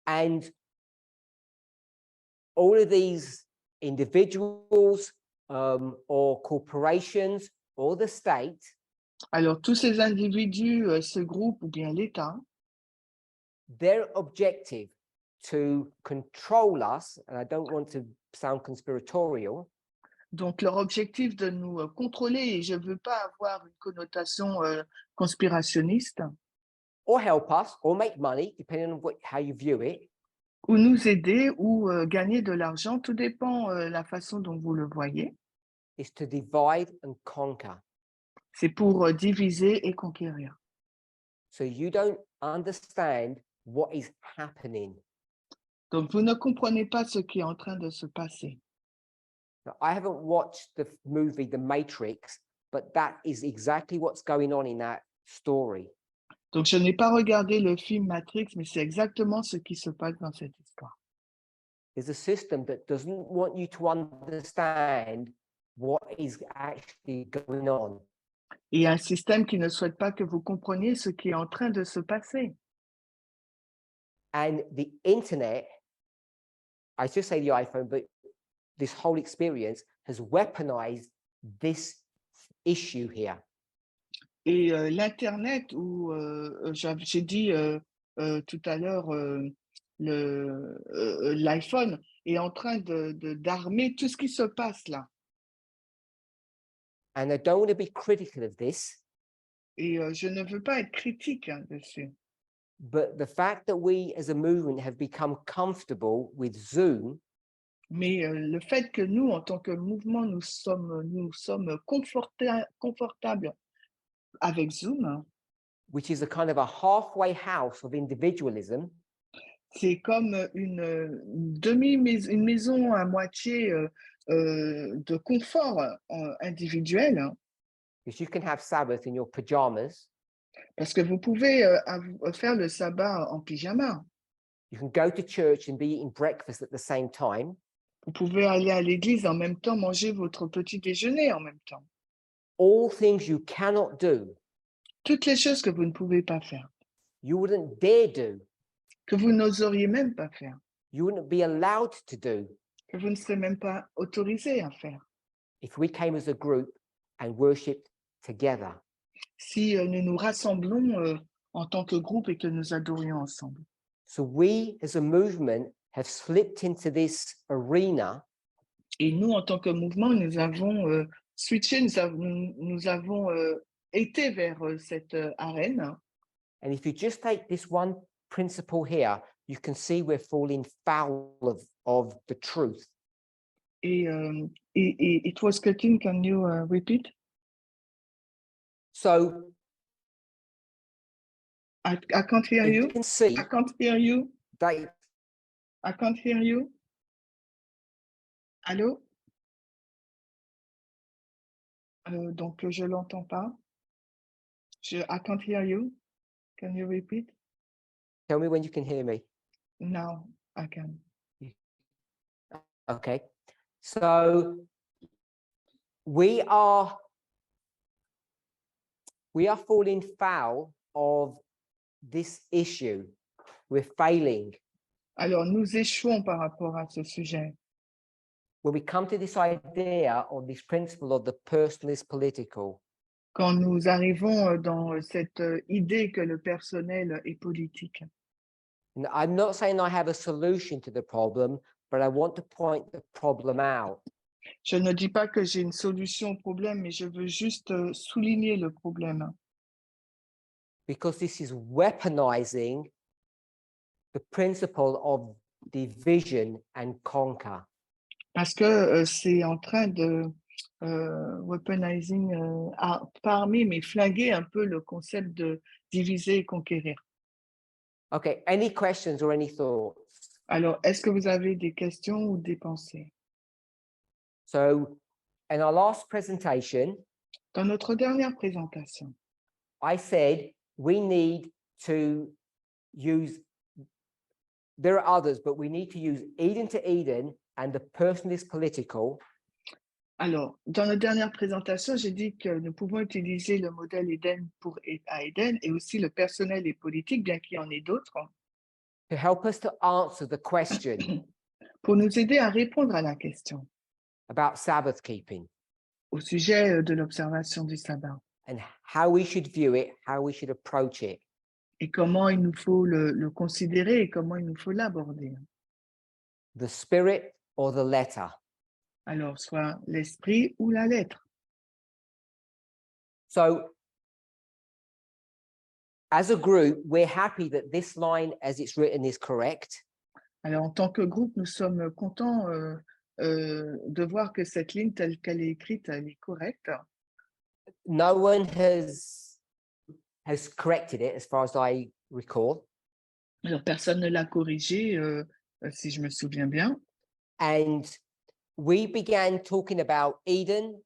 And all of these individuals or corporations or the state Alors, tous ces individus, ce groupe ou bien l'État, their objective to control us, and I don't want to sound conspiratorial, donc leur objectif de nous contrôler, et je ne veux pas avoir une connotation conspirationniste, or help us, or make money, depending on how you view it, ou nous aider ou gagner de l'argent, tout dépend la façon dont vous le voyez. is to divide and conquer. C'est pour diviser et conquérir. So you don't understand what is happening. Donc, vous ne comprenez pas ce qui est en train de se passer. Now, I haven't watched the movie The Matrix, but that is exactly what's going on in that story. Donc, je n'ai pas regardé le film Matrix, mais c'est exactement ce qui se passe dans cette histoire. There's a system that doesn't want you to understand what is actually going on. Il y a un système qui ne souhaite pas que vous compreniez ce qui est en train de se passer. And the internet, I just say the iPhone, but this whole experience has weaponized this issue here. Et l'Internet, où j'ai dit tout à l'heure, l'iPhone est en train d'armer tout ce qui se passe là. And I don't want to be critical of this, Et je ne veux pas être critique dessus. but the fact that we as a movement have become comfortable with Zoom Mais le fait que nous, en tant que mouvement, nous sommes confortables avec Zoom, which is a kind of a halfway house of individualism, c'est comme une maison à moitié de confort individuel, hein, because you can have Sabbath in your pajamas, parce que vous pouvez faire le sabbat en pyjama. you can go to church and be eating breakfast at the same time, Vous pouvez aller à l'église en même temps, manger votre petit déjeuner en même temps. all things you cannot do, Toutes les choses que vous ne pouvez pas faire, you wouldn't dare do, que vous n'oseriez même pas faire, you wouldn't be allowed to do que vous ne serez même pas autorisé à faire. if we came as a group and worshipped together. Si nous nous rassemblons en tant que groupe et que nous adorions ensemble. So we as a movement have slipped into this arena Et nous, en tant que mouvement, nous avons switché, nous avons été vers cette arène. and if you just take this one principle here, you can see we're falling foul of the truth. Et it was cutting, can you repeat? So I can't hear you you. can see I can't hear you. that I can't hear you. Allô? Donc, je l'entends pas. I can't hear you. Can you repeat? tell me when you can hear me. Now I can. Okay, so we are falling foul of this issue. We're failing Alors, nous échouons par rapport à ce sujet. when we come to this idea or this principle of the personal is political. Quand nous arrivons dans cette idée que le personnel est politique. And I'm not saying I have a solution to the problem, but I want to point the problem out. Je ne dis pas que j'ai une solution au problème, mais je veux juste souligner le problème. Because this is weaponizing the principle of division and conquer. Parce que c'est en train de weaponizing, parmi, mais flinguer un peu le concept de diviser et conquérir. Okay, any questions or any thoughts? Alors, est-ce que vous avez des questions ou des pensées? So, in our last presentation, Dans notre dernière présentation, I said we need to use, there are others, but we need to use Eden to Eden and the person is political. alors, dans notre dernière présentation, j'ai dit que nous pouvons utiliser le modèle Eden à Eden et aussi le personnel et politique, bien qu'il y en ait d'autres, To help us to answer the question pour nous aider à répondre à la question about Sabbath keeping au sujet de l'observation du sabbat and how we should view it, how we should approach it. et comment il nous faut le considérer et comment il nous faut l'aborder. The spirit or the letter. Alors, soit l'esprit ou la lettre. So, as a group, we're happy that this line as it's written is correct. Alors, en tant que groupe, nous sommes contents de voir que cette ligne telle qu'elle est écrite, elle est correcte. No one has corrected it as far as I recall. Alors, personne ne l'a corrigée, si je me souviens bien. And we began talking about Eden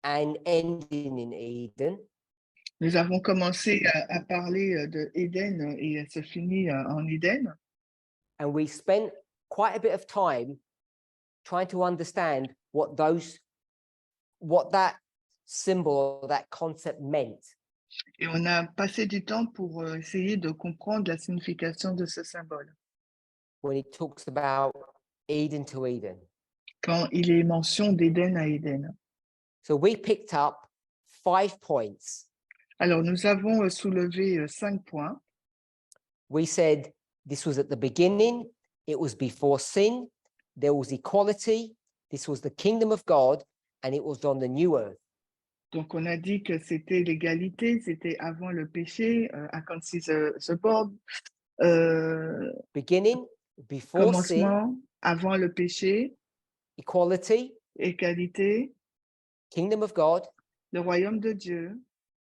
and ending in Eden. Nous avons commencé à parler de Éden et elle se finit en Éden. And we spent quite a bit of time trying to understand what that symbol or that concept meant. Et on a passé du temps pour essayer de comprendre la signification de ce symbole. When it talks about Eden to Eden. Quand il est mention d'Éden à Éden. So we picked up 5 points. Alors, nous avons soulevé 5 points. We said this was at the beginning, it was before sin, there was equality, this was the kingdom of God, and it was on the new earth. Donc, on a dit que c'était l'égalité, c'était avant le péché, I can see the board. Beginning, before sin, Commencement, avant le péché, equality, égalité, kingdom of God, le royaume de Dieu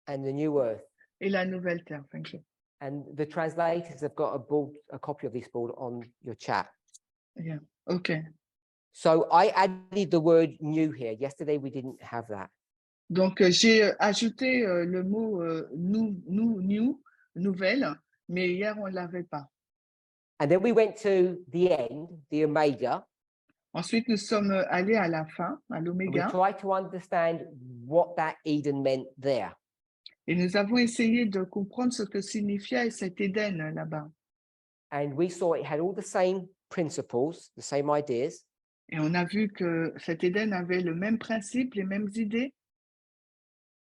and the new earth. et la nouvelle terre. Thank you. And the translators have got a copy of this board on your chat. Yeah. OK. So I added the word new here. Yesterday we didn't have that. Donc, j'ai ajouté le mot new, nouvelle, mais hier, on ne l'avait pas. And then we went to the end, the omega, Ensuite, nous sommes allés à la fin, à and we l'oméga, tried to understand what that Eden meant there. et nous avons essayé de comprendre ce que signifiait cet Éden là-bas. And we saw it had all the same principles, the same ideas. Et on a vu que cet Éden avait le même principe, les mêmes idées.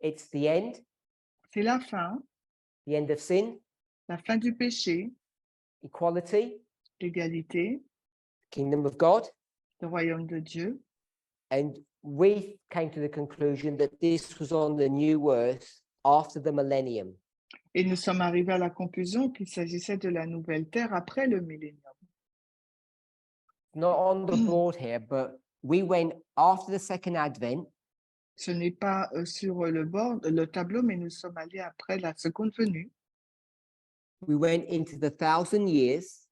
It's the end C'est la fin of sin, du péché, equality, l'égalité, kingdom of God. le royaume de Dieu. And we came to the conclusion that this was on the new earth after the millennium. Et nous sommes arrivés à la conclusion qu'il s'agissait de la nouvelle terre après le millénium. Not on the board here, but we went after the second advent. Ce n'est pas sur le tableau, mais nous sommes allés après la seconde venue. We went into the 1,000 years,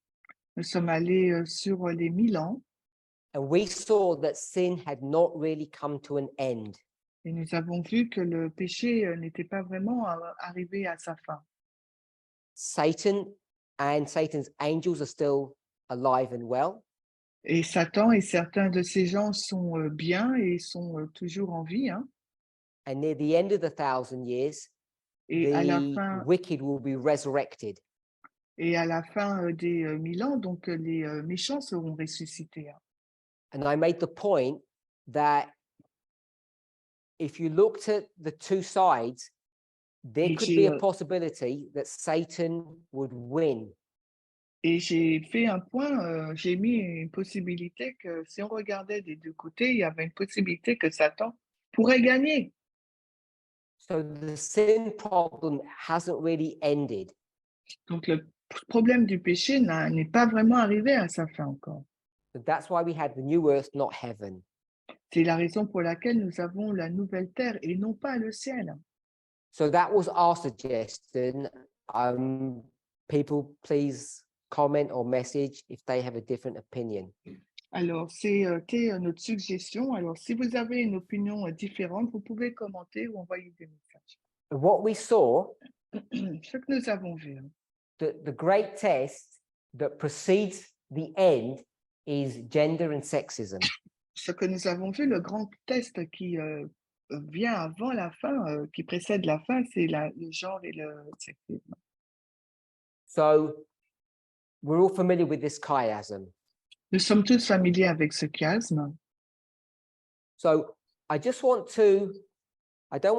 Nous sommes allés sur les 1000 ans and we saw that sin had not really come to an end. et nous avons vu que le péché n'était pas vraiment arrivé à sa fin. Satan and Satan's angels are still alive and well. Et Satan et certains de ces gens sont bien et sont toujours en vie. Hein. And near the end of the 1,000 years, Et à la the fin, wicked will be resurrected. des 1000 ans, donc les méchants seront ressuscités. Hein. And I made the point that if you looked at the two sides, there Et could be a j'ai possibility that Satan would win. et j'ai fait un point, j'ai mis une possibilité que si on regardait des deux côtés, il y avait une possibilité que Satan pourrait gagner. So the sin problem hasn't really ended. Donc le problème du péché n'est pas vraiment arrivé à sa fin encore. So that's why we had the new earth, not heaven. C'est la raison pour laquelle nous avons la nouvelle terre et non pas le ciel. So that was our suggestion. People, please comment or message if they have a different opinion. Alors, c'était notre suggestion. Alors, si vous avez une opinion différente, vous pouvez commenter ou envoyer des messages. And what we saw, Ce que nous avons vu, hein, the great test that precedes the end is gender and sexism. ce que nous avons vu, le grand test qui vient avant la fin, qui précède la fin, c'est le genre et le sexisme. So we're all familiar with this chiasm. Nous sommes tous familiers avec ce chiasme. So I don't want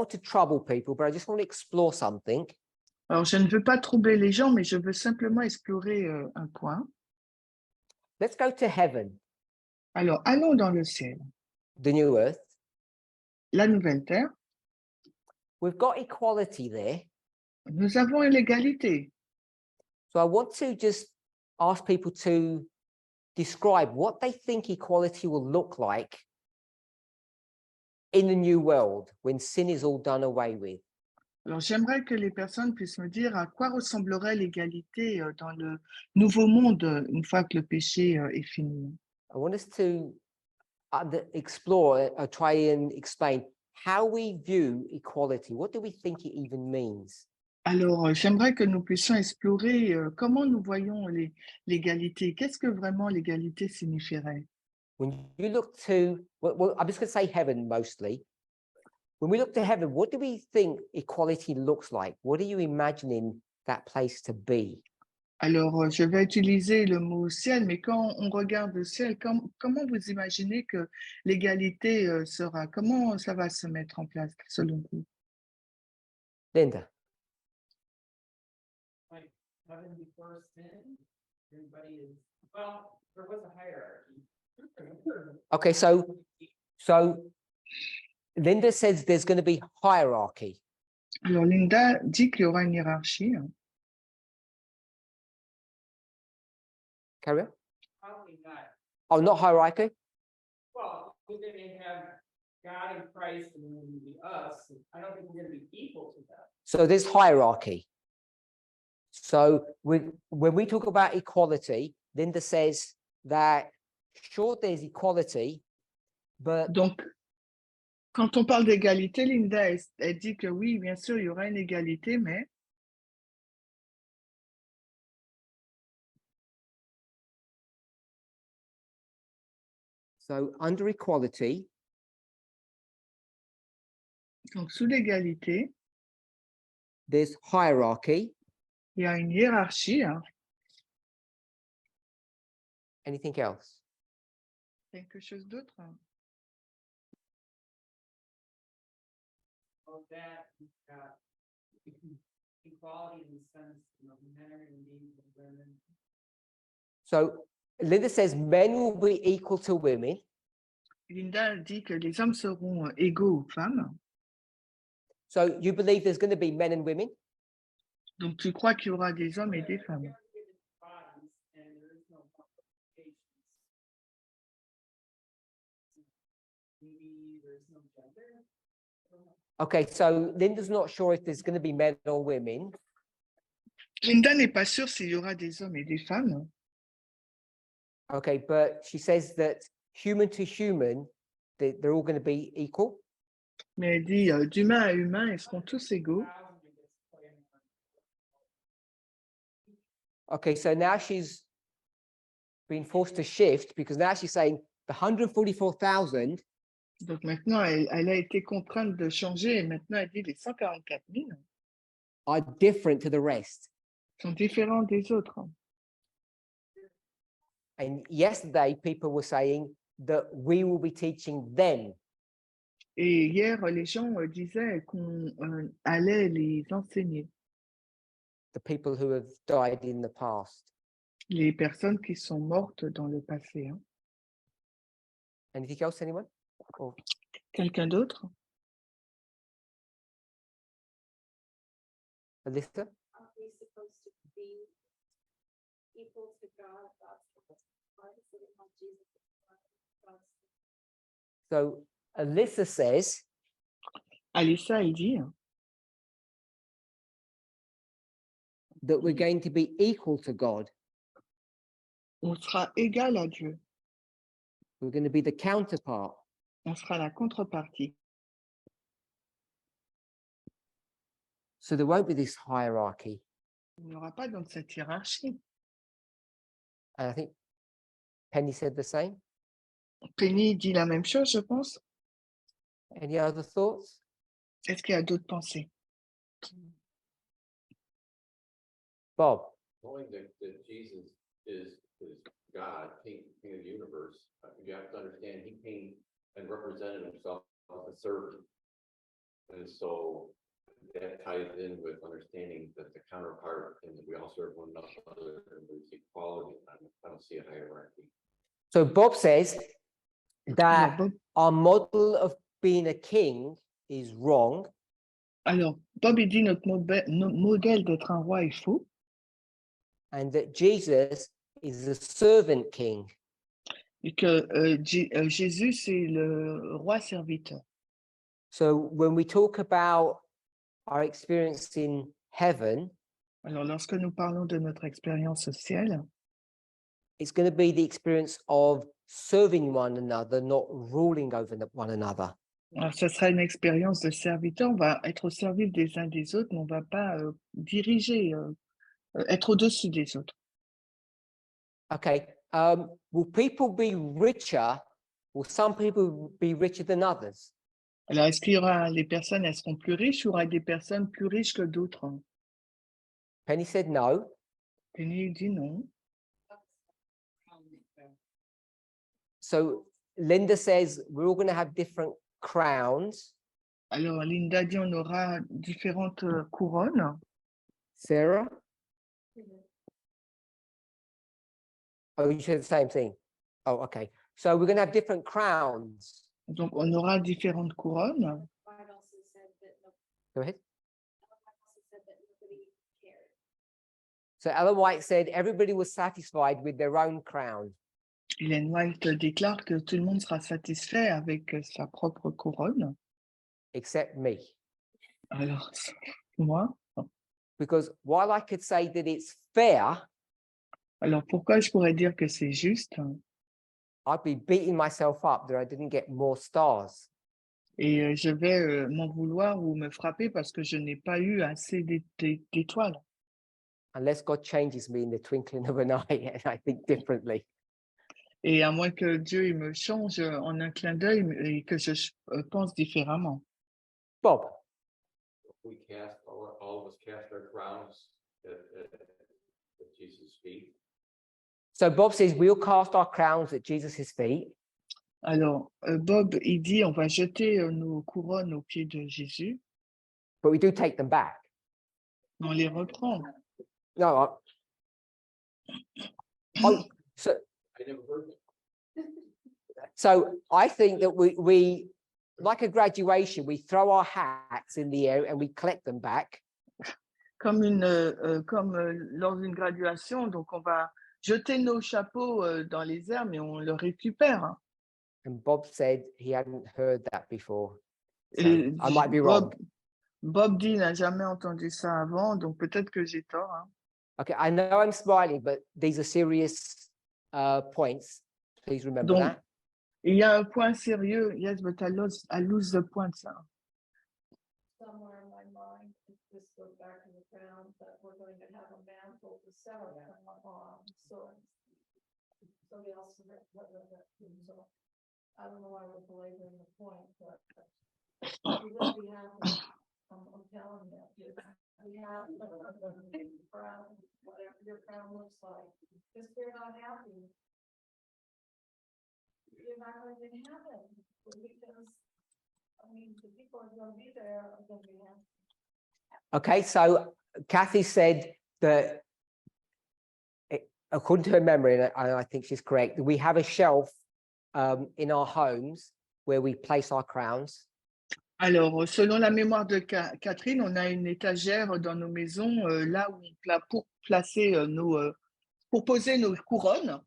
to trouble people, but I just want to explore something. Alors, je ne veux pas troubler les gens, mais je veux simplement explorer un point. Let's go to heaven, Alors, allons dans le ciel. the new earth. La nouvelle terre, We've got equality there. nous avons l'égalité. So I want to just ask people to describe what they think equality will look like in the new world when sin is all done away with. Alors, j'aimerais que les personnes puissent me dire à quoi ressemblerait l'égalité dans le nouveau monde une fois que le péché est fini. I want us to explore or try and explain how we view equality. What do we think it even means? Alors, j'aimerais que nous puissions explorer comment nous voyons l'égalité. Qu'est-ce que vraiment l'égalité signifierait? When you look to, well, I'm just going to say heaven mostly. When we look to heaven, what do we think equality looks like? What are you imagining that place to be? Alors, je vais utiliser le mot ciel, mais quand on regarde le ciel, comment vous imaginez que l'égalité sera? Comment ça va se mettre en place selon vous? Linda? Like heaven before sin, everybody is, well, there was a hierarchy. Okay, so Linda says there's going to be hierarchy. Alors, Linda dit qu'il y aura une hiérarchie. Hein. Carry on. Probably not. Oh, not hierarchy? Well, we're gonna have God and Christ and then we're gonna be us. And I don't think we're gonna be equal to that. So there's hierarchy. So when we talk about equality, Linda says that sure, there's equality, but Donc, quand on parle d'égalité, Linda, elle dit que oui, bien sûr, il y aura une égalité, mais so under equality, donc sous l'égalité, there's hierarchy. il y a une hiérarchie. Hein. Anything else? Quelque chose d'autre. Hein. Of that, we've got equality in the sense, men are in need of women. So Linda says men will be equal to women. Linda dit que les hommes seront égaux aux femmes. So you believe there's going to be men and women? Donc, tu crois qu'il y aura des hommes et des femmes. Bodies, and there is no qualifications. Maybe there's no gender. I don't know. Okay, so Linda's not sure if there's going to be men or women. Linda n'est pas sûre s'il y aura des hommes et des femmes. Okay, but she says that human to human, they're all going to be equal. Mais elle dit d'humain à humain, ils seront tous égaux. Okay, so now she's been forced to shift because now she's saying the 144,000 Donc maintenant, elle a été contrainte de changer et maintenant elle dit les 144 000 are different to the rest. sont différents des autres. And yesterday, people were saying that we will be teaching them. Et hier, les gens disaient qu'on allait les enseigner, The people who have died in the past. les personnes qui sont mortes dans le passé. Hein. Anything else, anyone? Or Quelqu'un d'autre? Alyssa? Are we supposed to be equal to God? Why is it not Jesus? God's So Alyssa says Alissa, elle dit that we're going to be equal to God. on sera égal à Dieu, We're going to be the counterpart. on sera la contrepartie. So there won't be this hierarchy. Il n'y aura pas dans cette hiérarchie. And I think Penny said the same. Penny dit la même chose, je pense. Any other thoughts? Est-ce qu'il y a d'autres pensées? Bob? Knowing that Jesus is God, King of the universe, you have to understand he came and represented himself as a servant. And so that ties in with understanding that the counterpart and that we all serve one another and there's equality. I don't see a hierarchy. So Bob says Alors, that Bob, our model of being a king is wrong. Bob, il dit notre modèle d'être un roi est faux And that Jesus is a servant king. et que Jésus, c'est le roi serviteur. So when we talk about our experience in heaven, Alors, lorsque nous parlons de notre expérience au ciel, it's going to be the experience of serving one another, not ruling over one another. alors, ce sera une expérience de serviteur. On va être au service des uns des autres, mais on ne va pas diriger, être au-dessus des autres. Okay. Will people be richer? Will some people be richer than others? Alors, est-ce qu'il y aura les personnes, elles seront plus riches ou il y aura des personnes plus riches que d'autres? Penny said no. Penny dit non. So Linda says we're all going to have different crowns. Alors, Linda dit on aura différentes couronnes. Sarah? Oh, you said the same thing. Oh, okay. So we're going to have different crowns. Donc, on aura différentes couronnes. White also said that Go ahead. also said that nobody cared. So Ellen White said everybody was satisfied with their own crown. Ellen White déclare que tout le monde sera satisfait avec sa propre couronne. except me. Alors, moi, Because while I could say that it's fair, alors pourquoi je pourrais dire que c'est juste? I'd be beating myself up that I didn't get more stars. Et je vais m'en vouloir ou me frapper parce que je n'ai pas eu assez d'étoiles. Unless God changes me in the twinkling of an eye and I think differently. Et à moins que Dieu il me change en un clin d'œil et que je pense différemment. Bob, We cast, all of us cast our crowns at Jesus' feet. so Bob says we'll cast our crowns at Jesus' feet. Alors, Bob, il dit, on va jeter nos couronnes aux pieds de Jésus, But we do take them back. mais on les reprend. No, oh, so I never heard that. so I think that we like a graduation, we throw our hats in the air and we collect them back. Comme lors d'une graduation, donc on va jeter nos chapeaux dans les airs, mais on le récupère. Hein. And Bob said he hadn't heard that before. So Et I might be wrong. Bob dit n'a jamais entendu ça avant, donc peut-être que j'ai tort. Hein. Okay, I know I'm smiling, but these are serious points. Please remember Donc, that. il y a un point sérieux. Yes, but I lose the point. Ça. Somewhere in my mind, this goes back to the ground, that we're going to have a mantle to sell it on, so somebody else. So I don't know why we're belaboring the point, but we will be happy. I'm telling you, we have crown, whatever your crown looks like. If you're not happy, you're not going to be happy because. I mean, the people are going to be there are going to be happy. Okay, so Kathy said that, according to her memory, and I think she's correct, we have a shelf in our homes where we place our crowns. Alors, selon la mémoire de Catherine, on a une étagère dans nos maisons, là où pour placer pour poser nos couronnes.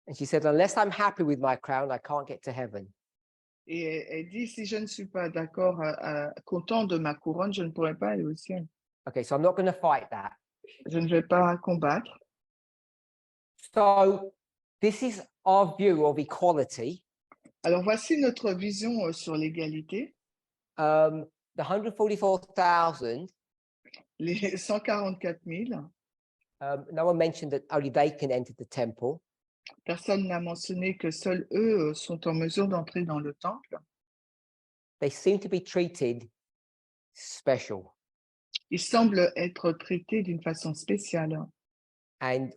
And she said, unless I'm happy with my crown, I can't get to heaven. Et elle dit, si je ne suis pas d'accord, content de ma couronne, je ne pourrai pas aller au ciel. Okay, so I'm not going to fight that. Je ne vais pas combattre. So this is our view of equality. Alors, voici notre vision sur l'égalité. The 144,000, Les 144 000, no one mentioned that only they can enter the temple. personne n'a mentionné que seuls eux sont en mesure d'entrer dans le temple. They seem to be treated special. Ils semblent être traités d'une façon spéciale. And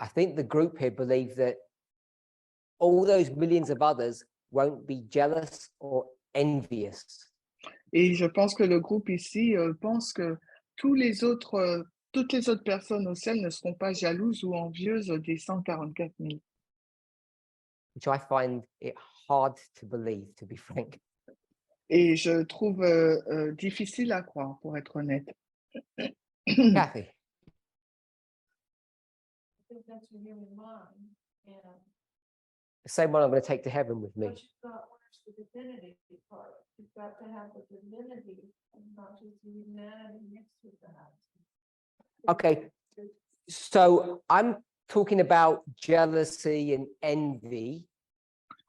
I think the group here believes that all those millions of others won't be jealous or envious. Et je pense que le groupe ici pense que toutes les autres personnes au ciel ne seront pas jalouses ou envieuses des 144 000. Which I find it hard to believe, to be frank. Et je trouve difficile à croire, pour être honnête. Kathy, I think that's your human mind, and the same one I'm going to take to heaven with me. but you've got where's the divinity part? You've got to have the divinity and not just the humanity mixed with that. Okay, so I'm talking about jealousy and envy.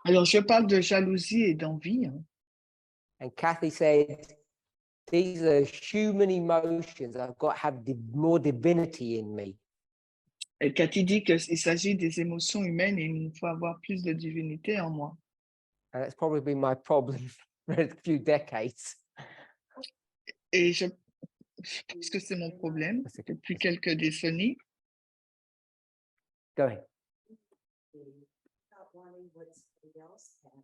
Alors, je parle de jalousie et d'envie. Hein. And Kathy said, these are human emotions. I've got to have more divinity in me. Et Cathy dit qu'il s'agit des émotions humaines et il faut avoir plus de divinité en moi. And that's probably been my problem for a few decades. Et je pense que c'est mon problème depuis quelques décennies. Go ahead. Not wanting what somebody else had.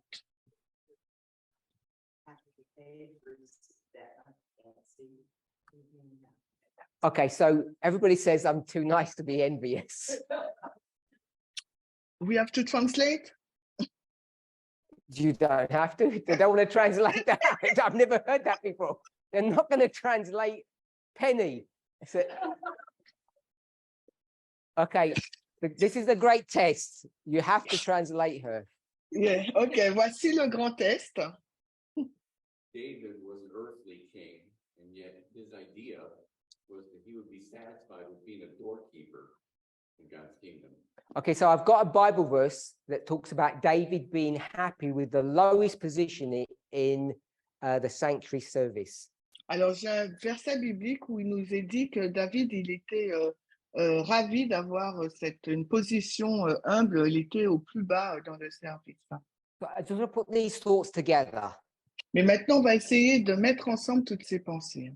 Having favors that I can't see. Okay, so everybody says I'm too nice to be envious. We have to translate? You don't have to. They don't want to translate that. I've never heard that before. They're not going to translate Penny. Okay, This is a great test. You have to translate her. Yeah, ok, voici le grand test. David was an earthly king, and yet his idea was that he would be satisfied with being a doorkeeper in God's kingdom. Okay, so I've got a Bible verse that talks about David being happy with the lowest position in the sanctuary service. Alors, j'ai un verset biblique où il nous est dit que David, il était ravi d'avoir une position humble, il était au plus bas dans le service. But I just want to put these thoughts together. Mais maintenant, on va essayer de mettre ensemble toutes ces pensées.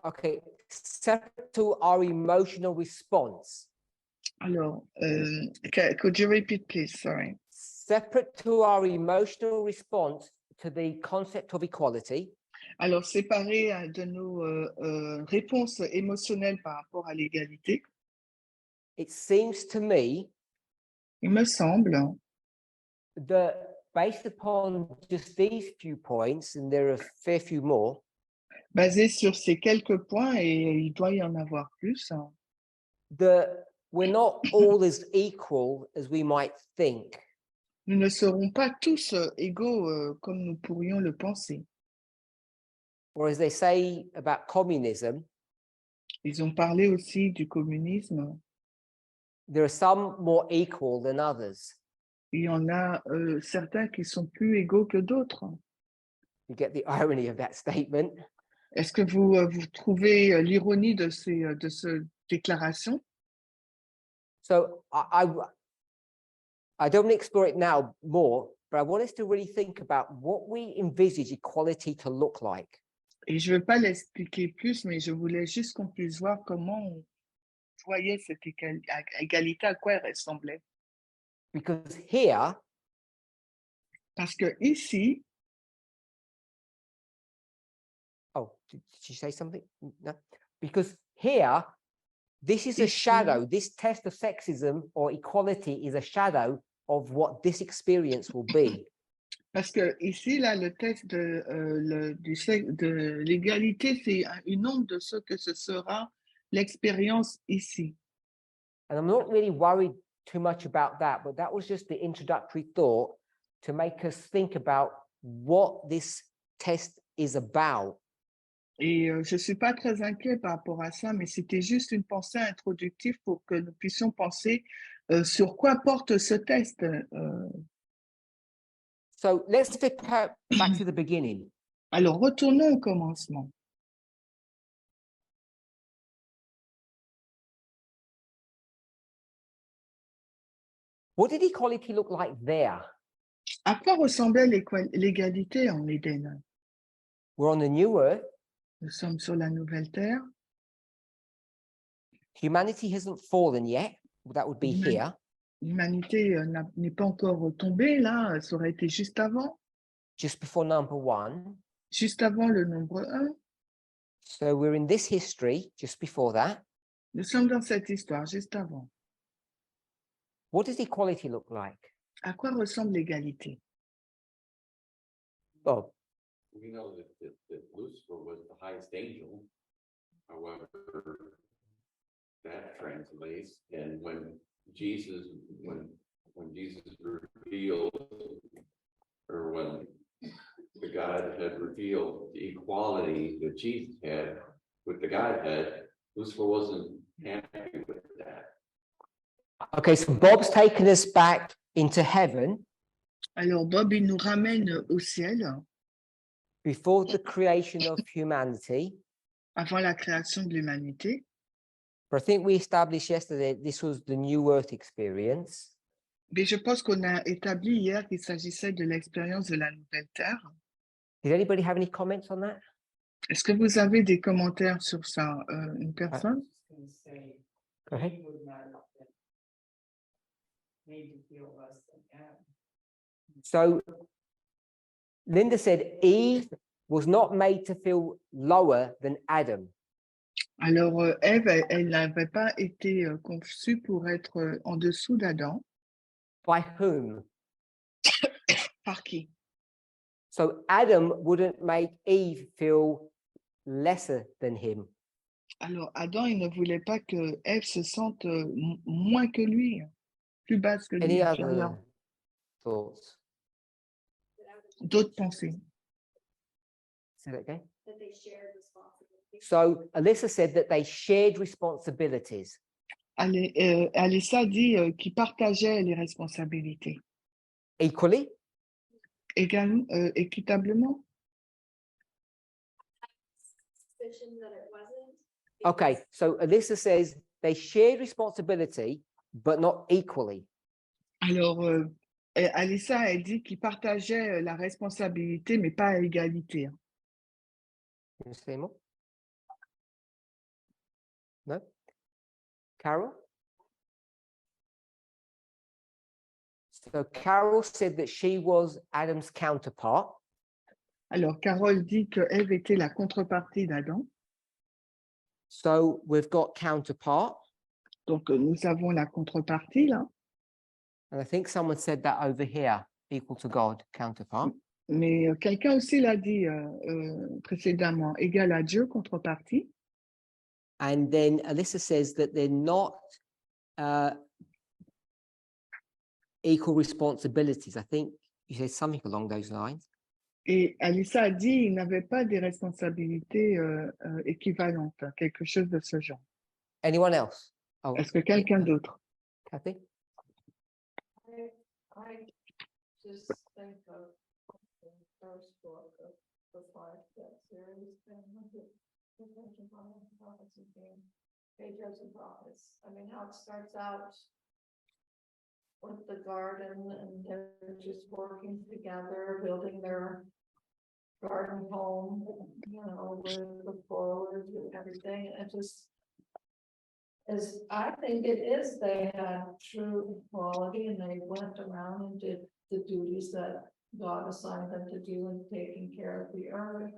Okay, separate to our emotional response. Alors, could you repeat, please? Sorry. Separate to our emotional response to the concept of equality. Alors, séparé de nos réponses émotionnelles par rapport à l'égalité, It seems to me il me semble that based upon just these few points, and there are a fair few more, basé sur ces quelques points, et il doit y en avoir plus, that we're not all as equal as we might think. nous ne serons pas tous égaux comme nous pourrions le penser. Or as they say about communism, Ils ont parlé aussi du communisme. there are some more equal than others. Il y en a certains qui sont plus égaux que d'autres. You get the irony of that statement. Est-ce que vous trouvez l'ironie de cette déclaration? So I don't want to explore it now more, but I want us to really think about what we envisage equality to look like. Et je ne veux pas l'expliquer plus, mais je voulais juste qu'on puisse voir comment on voyait cette égalité, à quoi elle ressemblait. Because here, Parce que ici, oh, did you say something? No. Because here, this is a Ici. shadow. This test of sexism or equality is a shadow of what this experience will be. parce que ici, là, le test de l'égalité, c'est une ombre de ce que ce sera l'expérience ici. And I'm not really worried too much about that, but that was just the introductory thought to make us think about what this test is about. Et je ne suis pas très inquiet par rapport à ça, mais c'était juste une pensée introductive pour que nous puissions penser sur quoi porte ce test. So let's flip back to the beginning. Alors, retournons au commencement. What did equality look like there? À quoi ressemblait l'égalité en Éden? We're on the new earth. Nous sommes sur la nouvelle terre. Humanity hasn't fallen yet. That would be here. L'humanité n'est pas encore tombée, là, ça aurait été juste avant, Just before number one. juste avant le nombre 1. So we're in this history just before that. Nous sommes dans cette histoire, juste avant. What does equality look like? À quoi ressemble l'égalité? Oh, We know that Lucifer was the highest angel. However, that translates, and when Jesus revealed, or when the God had revealed the equality that Jesus had with the Godhead, Lucifer wasn't happy with that. okay, so Bob's taken us back into heaven Alors, Bob, il nous ramène au ciel, before the creation of humanity. avant la création de l'humanité. But I think we established yesterday this was the new earth experience. Mais je pense qu'on a établi hier qu'il s'agissait de l'expérience de la nouvelle terre. Did anybody have any comments on that? Est-ce que vous avez des commentaires sur ça, une personne? I was just gonna say, Go ahead. he would not have been made to feel less than Adam. So Linda said Eve was not made to feel lower than Adam. Alors, Ève, elle n'avait pas été conçue pour être en dessous d'Adam. By whom? Par qui? So Adam wouldn't make Eve feel lesser than him. Alors, Adam, il ne voulait pas que Ève se sente moins que lui, plus basse que lui, Any inférieure. other thoughts? D'autres pensées. Say that again. That they shared responsibility. So Alyssa said that they shared responsibilities. Alyssa dit qu'ils partageaient les responsabilités. Equally? Équitablement. Suspicion that it wasn't. Okay, because so Alyssa says they shared responsibility, but not equally. Alors, Alyssa, elle dit qu'ils partageaient la responsabilité, mais pas à égalité. Hein. Can you say more? No? Carol? So Carol said that she was Adam's counterpart. Alors, Carole dit que Ève était la contrepartie d'Adam. So we've got counterpart. Donc, nous avons la contrepartie, là. And I think someone said that over here, equal to God, counterpart. Mais quelqu'un aussi l'a dit précédemment, égal à Dieu, contrepartie. And then Alyssa says that they're not equal responsibilities. I think you said something along those lines. Et Alyssa a dit qu'il n'avait pas des responsabilités équivalentes, quelque chose de ce genre. Anyone else? Oh, Est-ce que quelqu'un d'autre? Kathy? I just think of the first book of the five that series and the prophets and being patriarchs and prophets. I mean, how it starts out with the garden and they're just working together, building their garden home, you know, with the forward and everything. And it just is, I think it is, they had true equality and they went around and did the duties that God assigned them to do in taking care of the earth.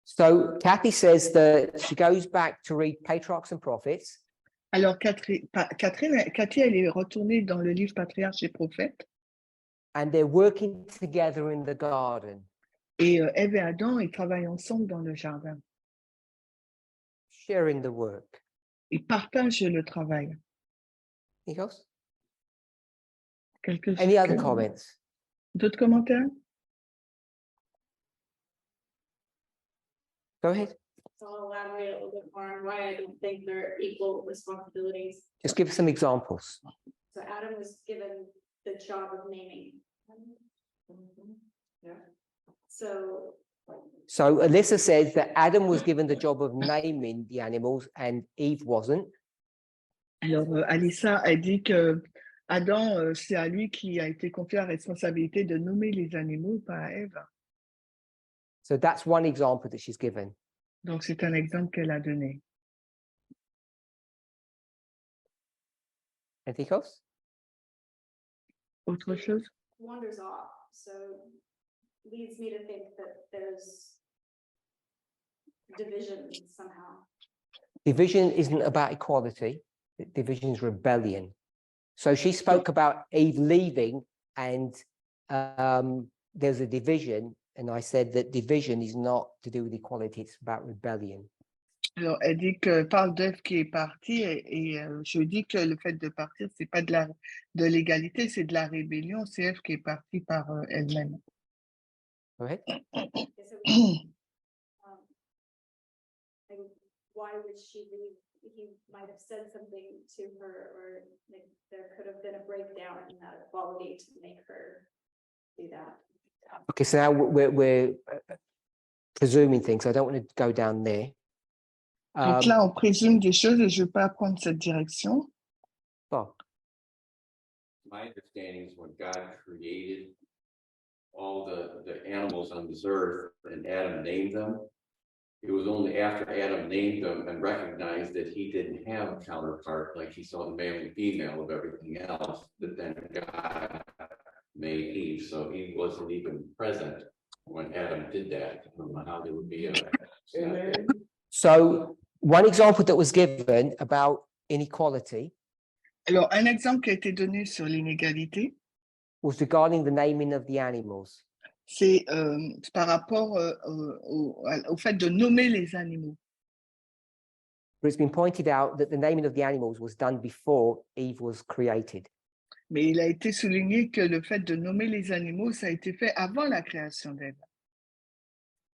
So Kathy says that she goes back to read Patriarchs and Prophets. Alors, Cathy, elle est retournée dans le livre Patriarches et Prophètes. And they're working together in the garden. Et Ève et Adam, ils travaillent ensemble dans le jardin. Sharing the work. Ils partagent le travail. Anything else? Quelque Any other que- comments? D'autres commentaires? Go ahead. So I'll elaborate a little bit more on why I don't think they're equal responsibilities. Just give us some examples. So Adam was given the job of naming. Yeah. So So Alyssa says that Adam was given the job of naming the animals and Eve wasn't. Alors, Alyssa, elle dit que Adam, c'est à lui qui a été confié la responsabilité de nommer les animaux, pas à Ève. So that's one example that she's given. Donc, c'est un exemple qu'elle a donné. Anything else? Autre chose? wanders off, so leads me to think that there's division somehow. Division isn't about equality. Division is rebellion. So she spoke about Eve leaving and there's a division. And I said that division is not to do with equality, it's about rebellion. Alors, elle dit que parle d'Ève qui est partie et je dis que le fait de partir, c'est pas de l'égalité, c'est de la rébellion. C'est Ève qui est partie par elle-même. Go ahead. Like, why would she leave? He might have said something to her, or like, there could have been a breakdown in that equality to make her do that. Okay, so now we're presuming things. I don't want to go down there. Donc là, on présume des choses et je ne veux pas prendre cette direction. Oh, My understanding is when God created all the animals on this earth and Adam named them, it was only after Adam named them and recognized that he didn't have a counterpart, like he saw the male and female of everything else, that then God made Eve. So he wasn't even present when Adam did that. I don't know how there would be so one example that was given about inequality Alors, un exemple qui a été donné sur l'inégalité, was regarding the naming of the animals. c'est par rapport au fait de nommer les animaux. But it's been pointed out that the naming of the animals was done before Eve was created. Mais il a été souligné que le fait de nommer les animaux, ça a été fait avant la création d'Ève.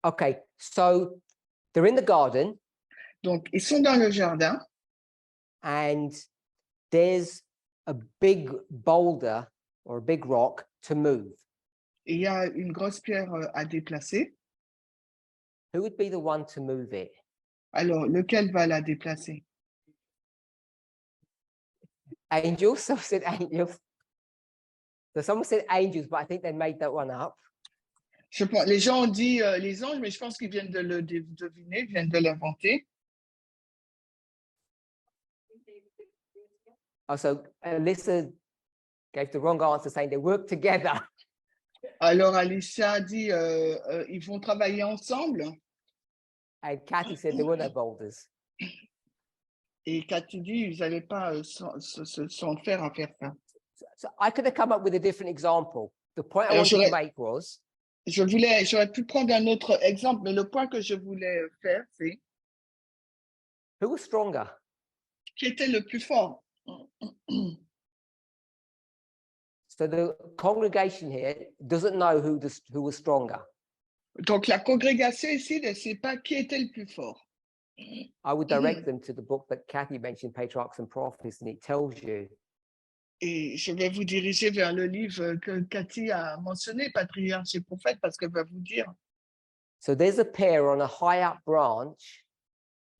Okay, so they're in the garden Donc, ils sont dans le jardin and there's a big boulder or a big rock to move. et il y a une grosse pierre à déplacer. Who would be the one to move it? Alors, lequel va la déplacer? Angels. Someone said angels. So someone said angels, but I think they made that one up. Je pense, les gens ont dit les anges, mais je pense qu'ils viennent de le deviner, viennent de l'inventer. Oh, so Alyssa gave the wrong answer, saying they work together. Alors, Alicia a dit ils vont travailler ensemble. And Kathy said there were no boulders. Et Cathy dit ils n'allaient pas s'en faire à faire ça. So I could have come up with a different example. The point I Alors, wanted to make was j'aurais pu prendre un autre exemple, mais le point que je voulais faire, c'est who was stronger? qui était le plus fort. So the congregation here doesn't know who was stronger. Donc, la congrégation ici ne sait pas qui était le plus fort. I would direct them to the book that Kathy mentioned, Patriarchs and Prophets, and it tells you. Et je vais vous diriger vers le livre que Cathy a mentionné, Patriarches et Prophètes, parce qu'elle va vous dire. So there's a pair on a high up branch,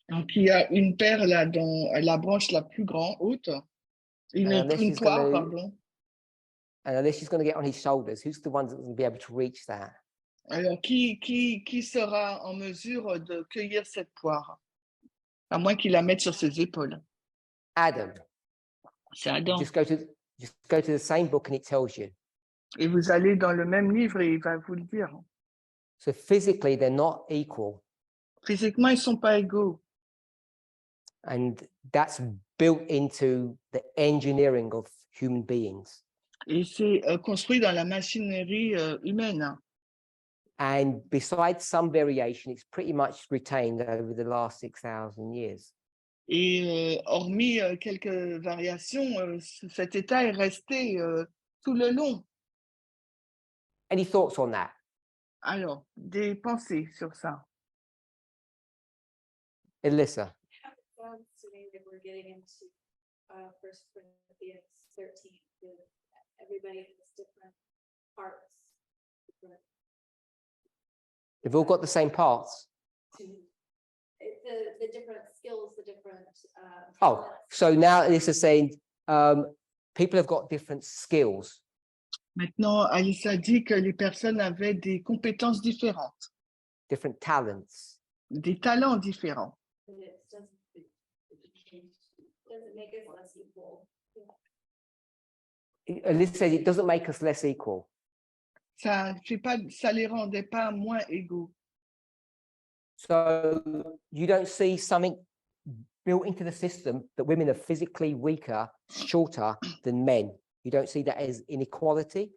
Donc, il y a une paire là dans la branche la plus grande, haute, une she's poire, gonna- pardon. and unless she's going to get on his shoulders, who's the one that's going to be able to reach that? Alors, qui sera en mesure de cueillir cette poire? À moins qu'il la mette sur ses épaules. Adam. C'est Adam. Just go to the same book and it tells you. Et vous allez dans le même livre et il va vous le dire. So physically, they're not equal. Physiquement, ils ne sont pas égaux. And that's built into the engineering of human beings. Et c'est construit dans la machinerie humaine. And besides some variation, it's pretty much retained over the last 6,000 years. Et hormis quelques variations, cet état est resté tout le long. Any thoughts on that? Alors, des pensées sur ça. Alyssa? Assuming that we're getting into First Corinthians 13, with everybody has different parts. Different, They've all got the same parts. the different skills, the different. Oh, talents. so now Alyssa's saying people have got different skills. Maintenant, Alice a dit que les personnes avaient des compétences différentes, Different talents. des talents différents. But it doesn't make us less equal. Alyssa says it doesn't make us less equal. Ça les rendait pas moins égaux. So you don't see something built into the system that women are physically weaker, shorter than men. You don't see that as inequality.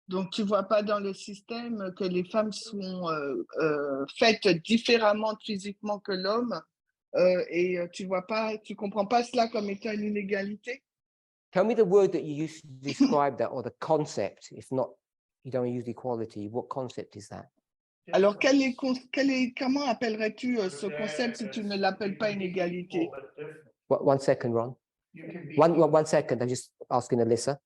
Donc, tu vois pas dans le système que les femmes sont faites différemment physiquement que l'homme et tu comprends pas cela comme étant une inégalité. Tell me the word that you use to describe that, or the concept. If not, you don't use equality. What concept is that? Alors, comment appellerais-tu ce concept si tu ne l'appelles pas inégalité? One second, Ron. One second. I'm just asking Alyssa.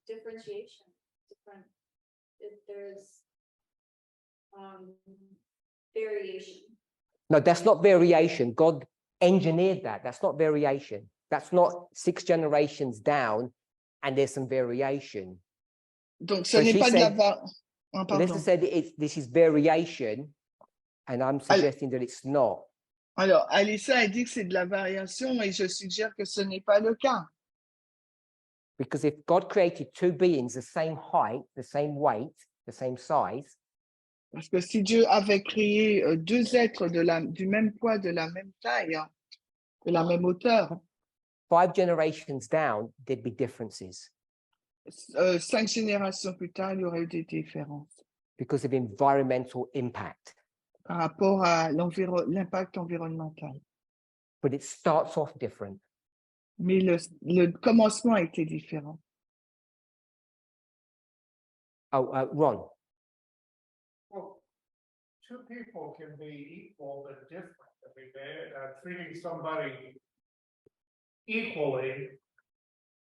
Differentiation, different. There's variation. No, that's not variation. God engineered that. That's not variation. That's not 6 generations down and there's some variation. Donc, ce So n'est she pas de said- la... Oh, pardon. Alyssa said this is variation, and I'm suggesting that it's not. Alors, Alissa a dit que c'est de la variation et je suggère que ce n'est pas le cas. Because if God created 2 beings the same height, the same weight, the same size, Parce que si Dieu avait créé 2 êtres du même poids, de la même taille, hein, de la même hauteur, 5 generations down, there'd be differences 5 générations plus tard, il y aurait eu des différences. because of environmental impact. par rapport à l'impact environnemental. but it starts off different. Mais le commencement a été différent. Oh, Ron. Well, two people can be equal but different. I mean, treating somebody equally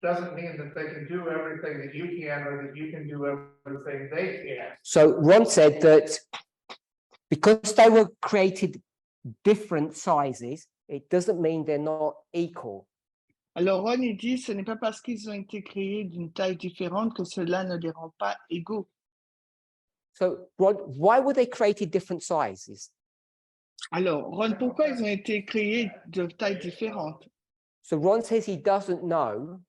doesn't mean that they can do everything that you can or that you can do everything they can. So Ron said that because they were created different sizes, it doesn't mean they're not equal. Alors Ron, il dit, ce n'est pas parce qu'ils ont été créés d'une taille différente que cela ne les rend pas égaux. So Ron, why were they created different sizes? Alors, Ron, pourquoi ils ont été créés de tailles différentes? So Ron says he doesn't know,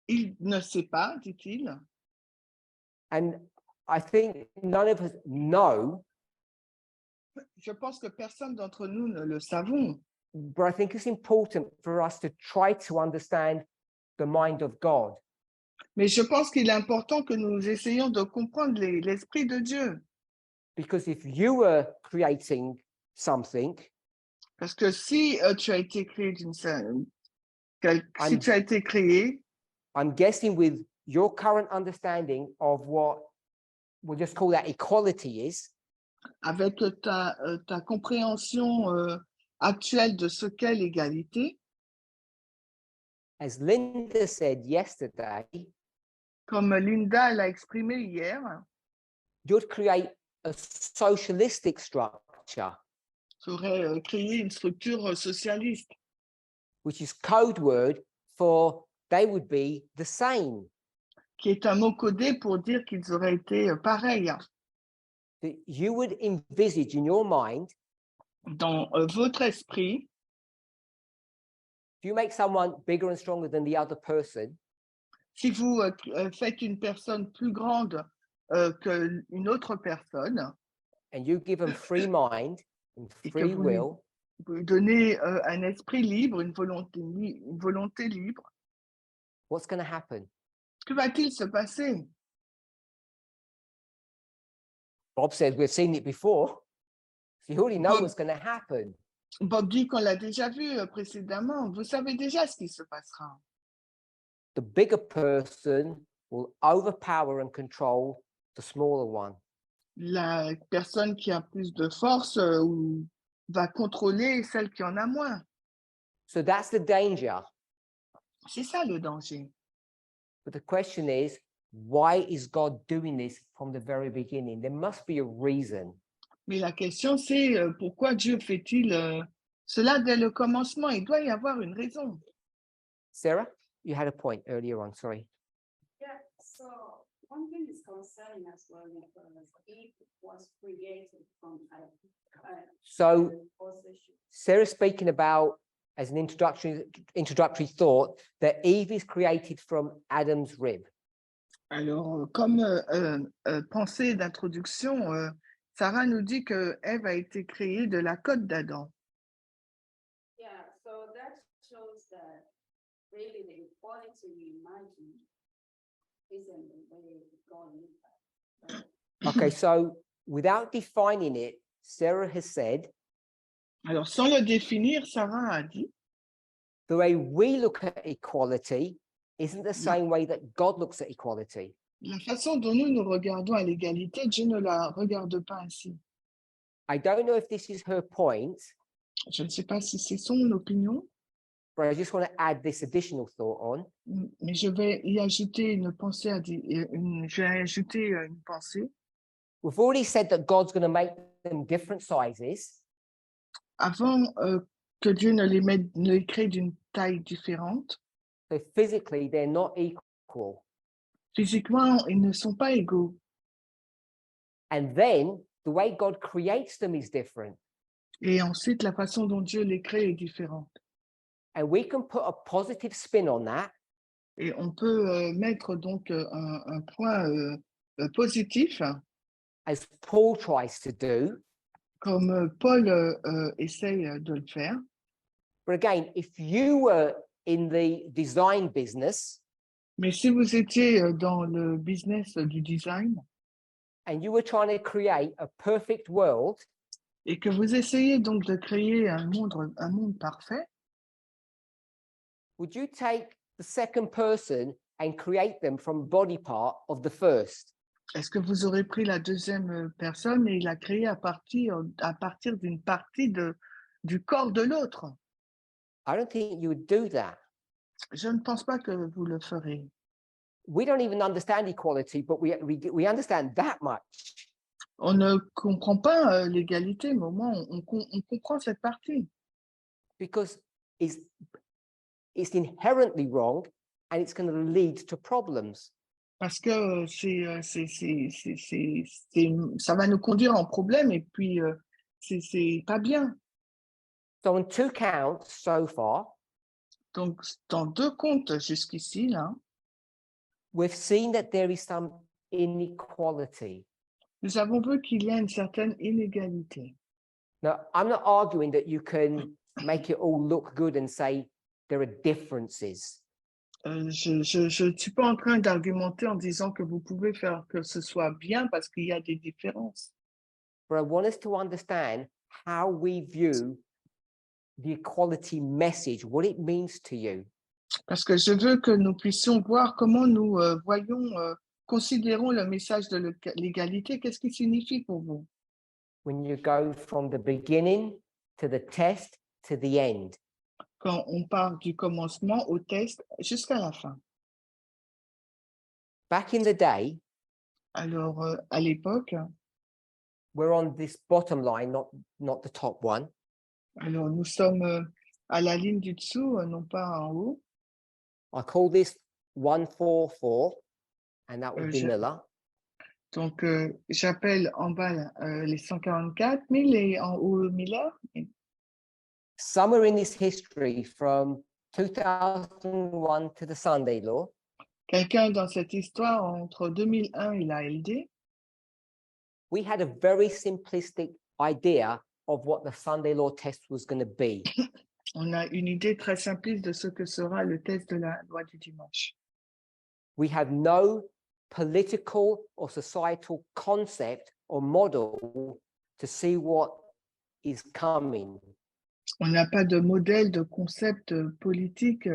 Il ne sait pas, dit-il. and I think none of us know, Je pense que personne d'entre nous ne le savons. but I think it's important for us to try to understand the mind of God. Mais je pense qu'il est important que nous essayions de comprendre l'esprit de Dieu. Because if you were creating something, Parce que si tu as été créé si tu as été créé, I'm guessing with your current understanding of what we'll just call that equality is, avec ta compréhension actuelle de ce qu'est l'égalité, as Linda said yesterday, comme Linda l'a exprimé hier, you'd create a socialistic structure, tu aurais créé une structure socialiste, which is code word for they would be the same. qui est un mot codé pour dire qu'ils auraient été pareils. That you would envisage in your mind, Dans votre esprit, if you make someone bigger and stronger than the other person, si vous faites une personne plus grande qu'une autre personne, and you give them free mind and Et que free vous- will, vous lui donnez un esprit libre, une volonté libre, what's going to happen? que va-t-il se passer? Bob says we've seen it before. So you already know Bob- what's going to happen. Bob dit qu'on l'a déjà vu précédemment. Vous savez déjà ce qui se passera. The bigger person will overpower and control the smaller one. La personne qui a plus de force va contrôler celle qui en a moins. So that's the danger. C'est ça le danger. But the question is, why is God doing this from the very beginning? There must be a reason. Mais la question, c'est pourquoi Dieu fait-il cela dès le commencement? Il doit y avoir une raison. Sarah, you had a point earlier on, sorry. Yeah, so one thing is concerning as well, because Eve was created from So position. Sarah's speaking about, as an introductory thought, that Eve is created from Adam's rib. Alors, comme pensée d'introduction, Sarah nous dit que Ève a été créée de la côte d'Adam. Yeah, so that shows that really the equality we imagine isn't the way God looked at it. Right? Okay, so without defining it, Sarah has said, Alors, sans le définir, Sarah a dit, the way we look at equality isn't the same way that God looks at equality. la façon dont nous regardons à l'égalité, Dieu ne la regarde pas ainsi. I don't know if this is her point, Je ne sais pas si c'est son opinion, but I just want to add this additional thought on. mais je vais y ajouter une pensée. Je vais ajouter une pensée. We've already said that God's going to make them different sizes. Avant que Dieu ne les crée d'une taille différente, So physically, they're not equal. physiquement, ils ne sont pas égaux. And then the way God creates them is different. Et ensuite, la façon dont Dieu les crée est différente. And we can put a positive spin on that. Et on peut mettre donc un point positif, As Paul tries to do. comme Paul essaye de le faire. But again, if you were in the design business Mais si vous étiez dans le business du design and you were trying to create a perfect world, et que vous essayez donc de créer un monde parfait, would you take the second person and create them from body part of the first? est-ce que vous aurez pris la deuxième personne et la créé à partir d'une partie du corps de l'autre? I don't think you would do that. Je ne pense pas que vous le ferez. We don't even understand equality, but we understand that much. On ne comprend pas l'égalité, mais au moins on comprend cette partie. Because it's inherently wrong and it's going to lead to problems. Parce que ça va nous conduire en problème et puis c'est pas bien. So on 2 counts so far, Donc, dans 2 comptes jusqu'ici, là, we've seen that there is some inequality. nous avons vu qu'il y a une certaine inégalité. Now, I'm not arguing that you can make it all look good and say there are differences. Je ne suis pas en train d'argumenter en disant que vous pouvez faire que ce soit bien parce qu'il y a des différences. But I want us to understand how we view the equality message, what it means to you. Parce que je veux que nous puissions voir comment nous considérons le message de l'égalité. Qu'est-ce qu'il signifie pour vous? When you go from the beginning to the test to the end. Quand on part du commencement au test jusqu'à la fin. Back in the day, alors à l'époque, we're on this bottom line, not the top one. Alors nous sommes à la ligne du dessous, non pas en haut. I call this 144, and that would be Miller. Donc j'appelle en bas les 144 000 et en haut Miller. Somewhere in this history from 2001 to the Sunday Law. Quelqu'un dans cette histoire entre 2001 et la LD. We had a very simplistic idea of what the Sunday Law test was going to be. On a une idée très simpliste de ce que sera le test de la loi du dimanche. We have no political or societal concept or model to see what is coming. On n'a pas de modèle, de concept politique,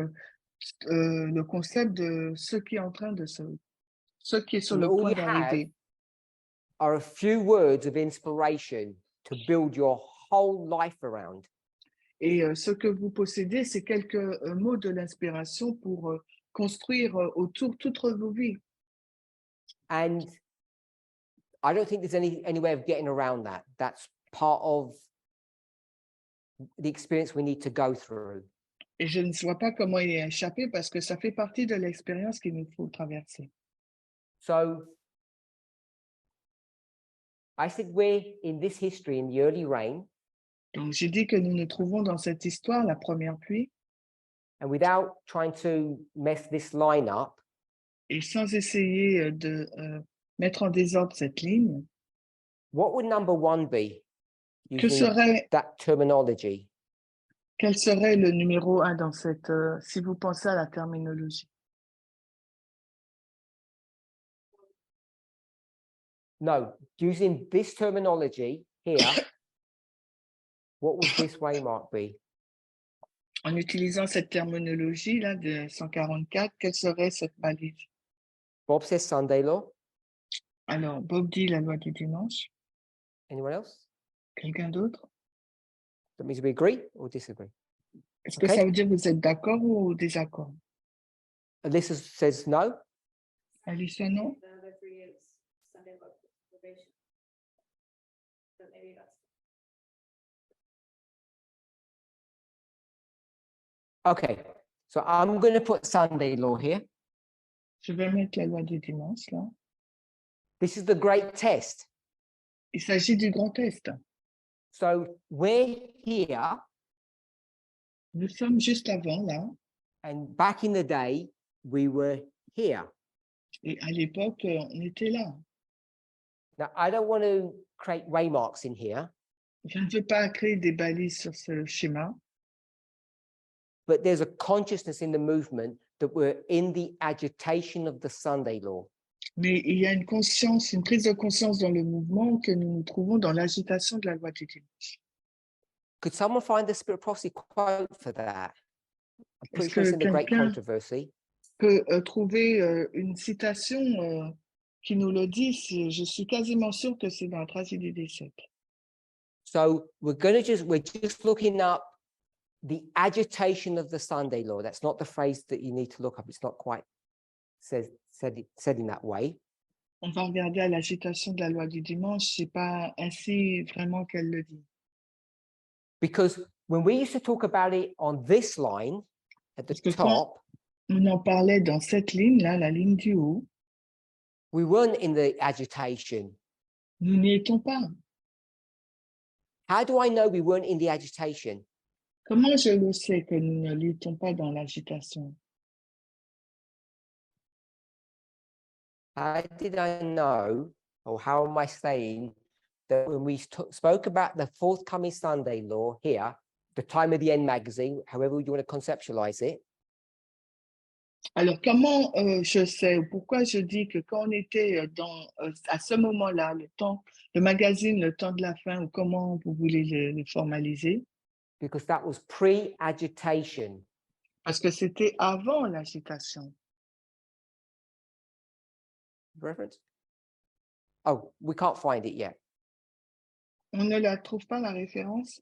le concept de ce qui est en train de ce qui est sur le point d'arriver. Are a few words of inspiration to build your whole life around. Et ce que vous possédez, c'est quelques mots de l'inspiration pour construire autour toute vos vies. And I don't think there's any way of getting around that. That's part of the experience we need to go through. Et je ne vois pas comment y échapper parce que ça fait partie de l'expérience qu'il nous faut traverser. So I said we're in this history in the early rain. Donc j'ai dit que nous nous trouvons dans cette histoire, la première pluie. And without trying to mess this line up. Et sans essayer de mettre en désordre cette ligne. What would number 1 be? Que serait that terminology? Quel serait le numéro 1 dans cette, si vous pensez à la terminologie? No, using this terminology here, what would this waymark be? En utilisant cette terminologie là de 144, quelle serait cette balise? Bob says Sunday law. Alors, Bob dit la loi du dimanche. Anyone else? Quelqu'un d'autre? That means we agree or disagree. Est-ce que ça veut dire que vous êtes d'accord ou désaccord? Alyssa says no. Alicia, non? The other 3 is Sunday law probation. So maybe that's. Okay, so I'm going to put Sunday law here. Je vais mettre la loi du dimanche là. This is the great test. Il s'agit du grand test. So we're here. Nous sommes juste avant là. And back in the day, we were here. Et à l'époque, on était là. Now, I don't want to create waymarks in here. Je ne veux pas créer des balises sur ce schéma. But there's a consciousness in the movement that we're in the agitation of the Sunday law. Mais il y a une conscience, une prise de conscience dans le mouvement que nous trouvons dans l'agitation de la loi du dimanche. Could someone find the Spirit Prophecy quote for that? I'm pretty Est-ce sure it's que in the Great quelqu'un Controversy. peut trouver une citation qui nous le dit? Je suis quasiment sûre que c'est dans la tragédie des siècles. So we're just looking up the agitation of the Sunday law. That's not the phrase that you need to look up. It's not quite said in that way. On va regarder à l'agitation de la loi du dimanche, c'est pas ainsi vraiment qu'elle le dit. Because when we used to talk about it on this line at the Parce que quand top, on en parlait dans cette ligne-là, la ligne du haut, we weren't in the agitation. nous n'y étions pas. How do I know we weren't in the agitation? Comment je le sais que nous ne l'étions pas dans l'agitation? How did I know, or how am I saying that when we spoke about the forthcoming Sunday law here, the time of the end magazine, however you want to conceptualize it? Alors, comment je sais, ou pourquoi je dis que quand on était à ce moment-là, le magazine, le temps de la fin, ou comment vous voulez le formaliser? Because that was pre-agitation. Parce que c'était avant l'agitation. Reference? Oh, we can't find it yet. On ne la trouve pas, la référence?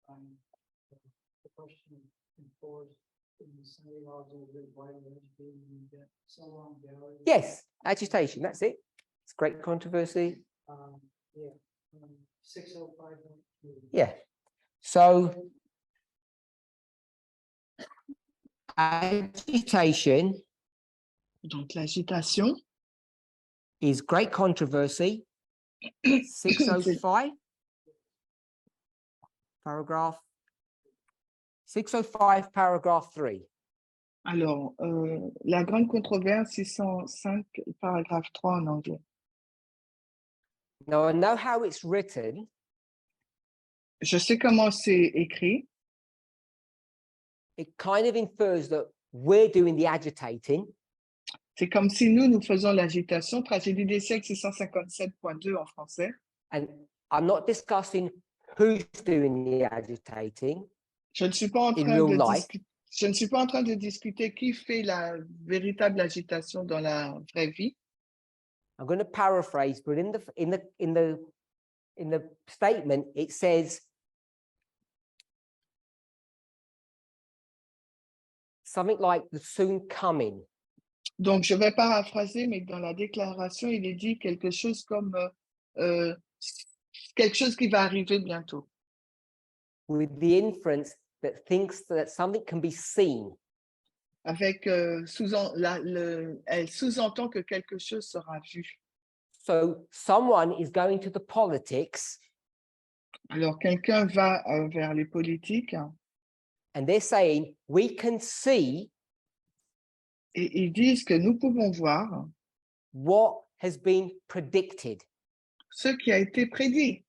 The question enforced in the Sunday laws of the Bible educating that so long ago. Yes, agitation, that's it. It's great controversy. Yeah, 605. Yeah. So agitation Donc, l'agitation, is great controversy. 605 paragraph 605 paragraph 3. alors, la grande controverse, 605, paragraphe 3 en anglais. Now I know how it's written. Je sais comment c'est écrit. It kind of infers that we're doing the agitating. C'est comme si nous faisons l'agitation. Tragédie des siècles, 657.2 en français. And I'm not discussing who's doing the agitating. Je ne suis pas en In train real de life. je ne suis pas en train de discuter qui fait la véritable agitation dans la vraie vie. I'm going to paraphrase, but in the statement it says something like the soon coming. Donc, je vais paraphraser, mais dans la déclaration, il est dit quelque chose comme quelque chose qui va arriver bientôt. With the inference that thinks that something can be seen. Avec elle sous-entend que quelque chose sera vu. So someone is going to the politics. Alors, quelqu'un va vers les politiques. And they're saying, we can see Et ils disent que nous pouvons voir what has been predicted. ce qui a été prédit.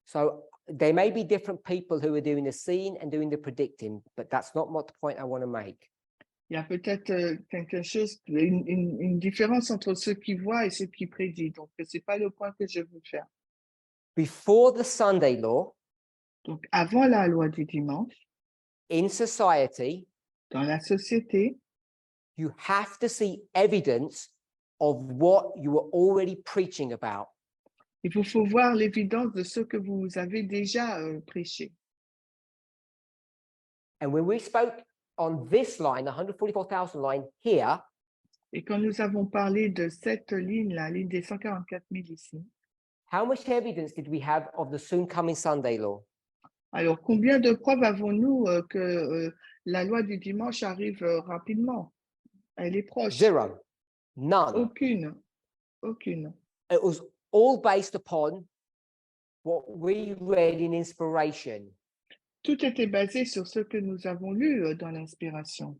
So there may be different people who are doing the seeing and doing the predicting, but that's not what the point I want to make. Il y a peut-être quelque chose, une différence entre ceux qui voient et ceux qui prédisent. Donc, ce n'est pas le point que je veux faire. Before the Sunday law, Donc, avant la loi du dimanche, in society, dans la société, you have to see evidence of what you were already preaching about. il vous faut voir l'évidence de ce que vous avez déjà prêché. And when we spoke on this line, the 144,000 line here, Et quand nous avons parlé de cette ligne, la ligne des 144 000 ici, how much evidence did we have of the soon coming Sunday law? alors combien de preuves avons-nous que la loi du dimanche arrive rapidement? Elle est proche. Zero. None. Aucune. Aucune. It was all based upon what we read in inspiration. Tout était basé sur ce que nous avons lu dans l'inspiration.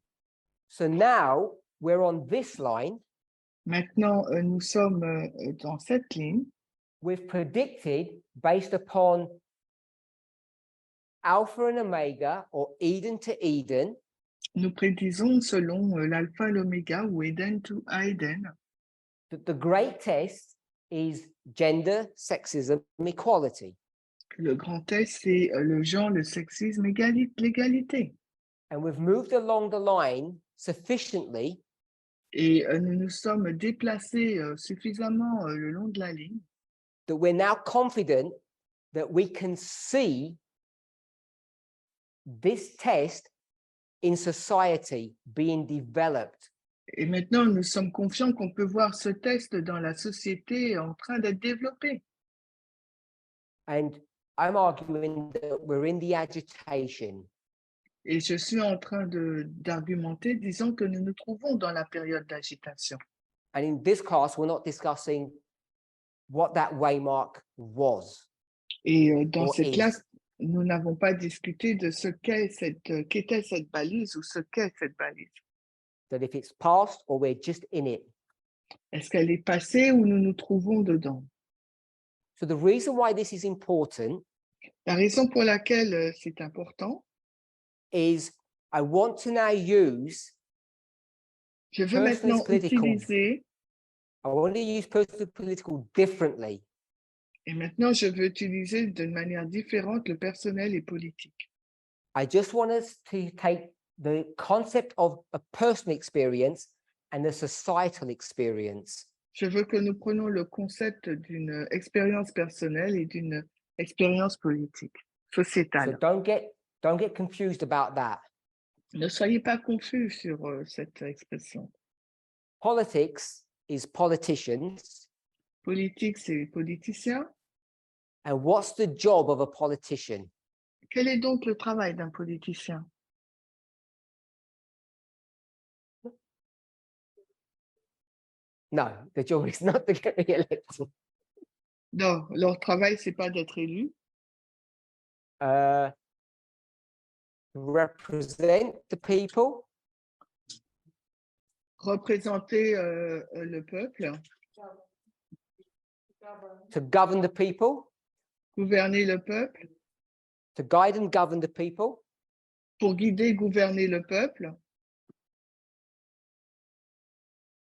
So now we're on this line. Maintenant, nous sommes dans cette ligne. We've predicted based upon Alpha and Omega, or Eden to Eden. Nous prédisons selon l'alpha, l'oméga ou Eden to Eden. that the great test is gender, sexism, equality. Le grand test, c'est le genre, le sexisme, l'égalité. And we've moved along the line sufficiently Et nous nous sommes déplacés suffisamment le long de la ligne that we're now confident that we can see this test in society being developed. et maintenant nous sommes confiants qu'on peut voir ce test dans la société en train d'être développé. And I'm arguing that we're in the agitation. Et je suis en train d'argumenter disant que nous nous trouvons dans la période d'agitation. And in this class, we're not discussing what that waymark was. Et dans Or cette is. classe, nous n'avons pas discuté de ce qu'était cette balise ou ce qu'est cette balise. That if it's past or we're just in it. Est-ce qu'elle est passée ou nous nous trouvons dedans? So the reason why this is important La raison pour laquelle c'est important, is I want to now use, je veux Personal maintenant political. utiliser, I want to use personal political differently. et maintenant je veux utiliser d'une manière différente le personnel et politique. I just want us to take the concept of a personal experience and a societal experience. Je veux que nous prenions le concept d'une expérience personnelle et d'une expérience politique, So sociétale. don't get confused about that. Ne soyez pas confus sur cette expression. Politics is politicians. Politique, c'est politicien. And what's the job of a politician? Quel est donc le travail d'un politicien? No, the job is not to get re-elected. Non, leur travail, c'est pas d'être élu, Represent the people, représenter le peuple, to govern the people, gouverner le peuple, to guide and govern the people, pour guider, gouverner le peuple,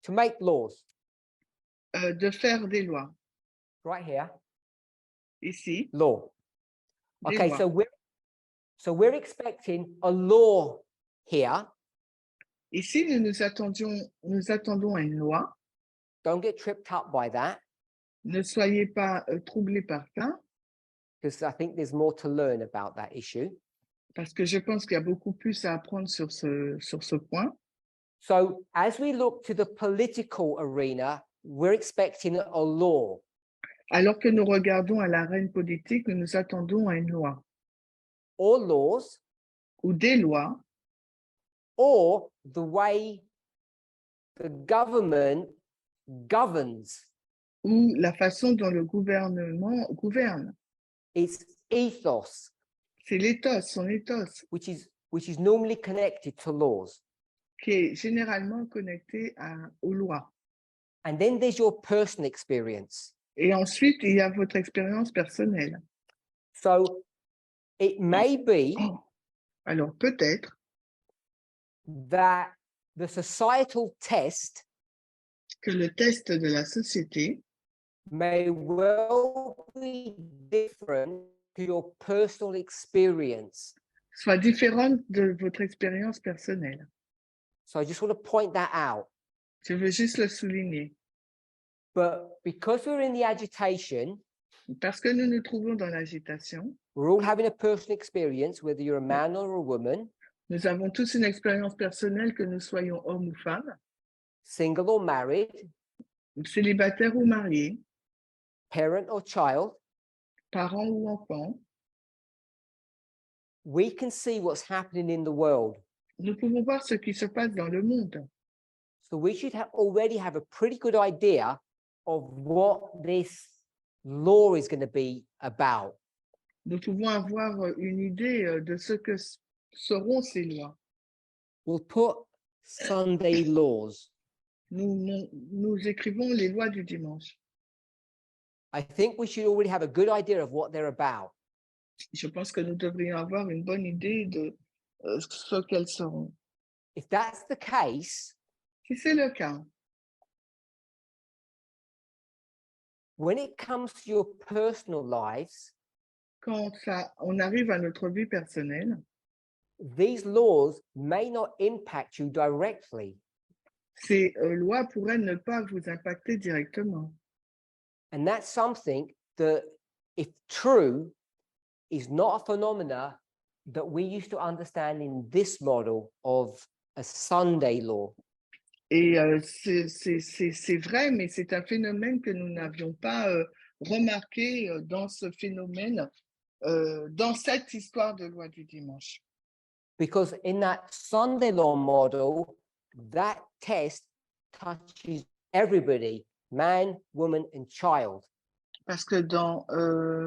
to make laws. de faire des lois. Right here, Ici, law. des Okay, lois. so we're expecting a law here. Ici, nous attendons à une loi. Don't get tripped up by that, Ne soyez pas troublés par ça, because I think there's more to learn about that issue. parce que je pense qu'il y a beaucoup plus à apprendre sur ce point. So as we look to the political arena, we're expecting a law. Alors que nous regardons à l'arène politique, nous nous attendons à une loi Or laws, ou des lois, or the way the government governs. ou la façon dont le gouvernement gouverne. It's ethos, C'est l'éthos, son éthos, which is normally connected to laws. qui est généralement connecté aux lois. And then there's your personal experience. Et ensuite, il y a votre expérience personnelle. So it may be Alors, peut-être that the societal test que le test de la société may well be different to your personal experience. soit différent de votre expérience personnelle. So I just want to point that out. Je veux juste le souligner. But because we're in the agitation, Parce que nous nous trouvons dans l'agitation, we're all having a personal experience, whether you're a man or a woman, nous avons tous une expérience personnelle, que nous soyons hommes ou femmes, single or married, célibataires ou mariés, parent or child. parents ou enfants. We can see what's happening in the world. Nous pouvons voir ce qui se passe dans le monde. So we should already have a pretty good idea of what this law is going to be about. Nous pouvons avoir une idée de ce que seront ces lois. We'll put Sunday laws. Nous écrivons les lois du dimanche. I think we should already have a good idea of what they're about. Je pense que nous devrions avoir une bonne idée de ce qu'elles seront. if that's the case, Si c'est le cas, when it comes to your personal lives, quand on arrive à notre vie personnelle, these laws may not impact you directly. ces lois pourraient ne pas vous impacter directement. And that's something that, if true, is not a phenomena that we used to understand in this model of a Sunday law. Et c'est vrai, mais c'est un phénomène que nous n'avions pas remarqué dans ce phénomène, dans cette histoire de loi du dimanche. Because in that Sunday law model, that test touches everybody, man, woman, and child. Parce que dans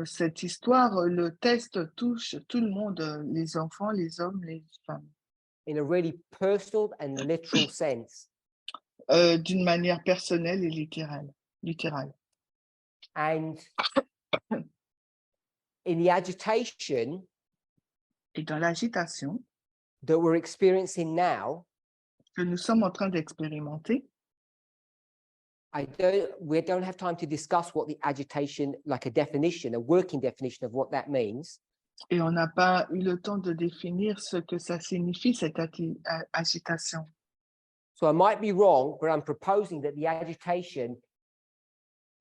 cette histoire, le test touche tout le monde, les enfants, les hommes, les femmes, In a really personal and literal sense. d'une manière personnelle et littérale. And in the agitation Et dans l'agitation that we're experiencing now, que nous sommes en train d'expérimenter, we don't have time to discuss what the agitation, like a definition, a working definition of what that means. et on n'a pas eu le temps de définir ce que ça signifie, cette agitation. So I might be wrong, but I'm proposing that the agitation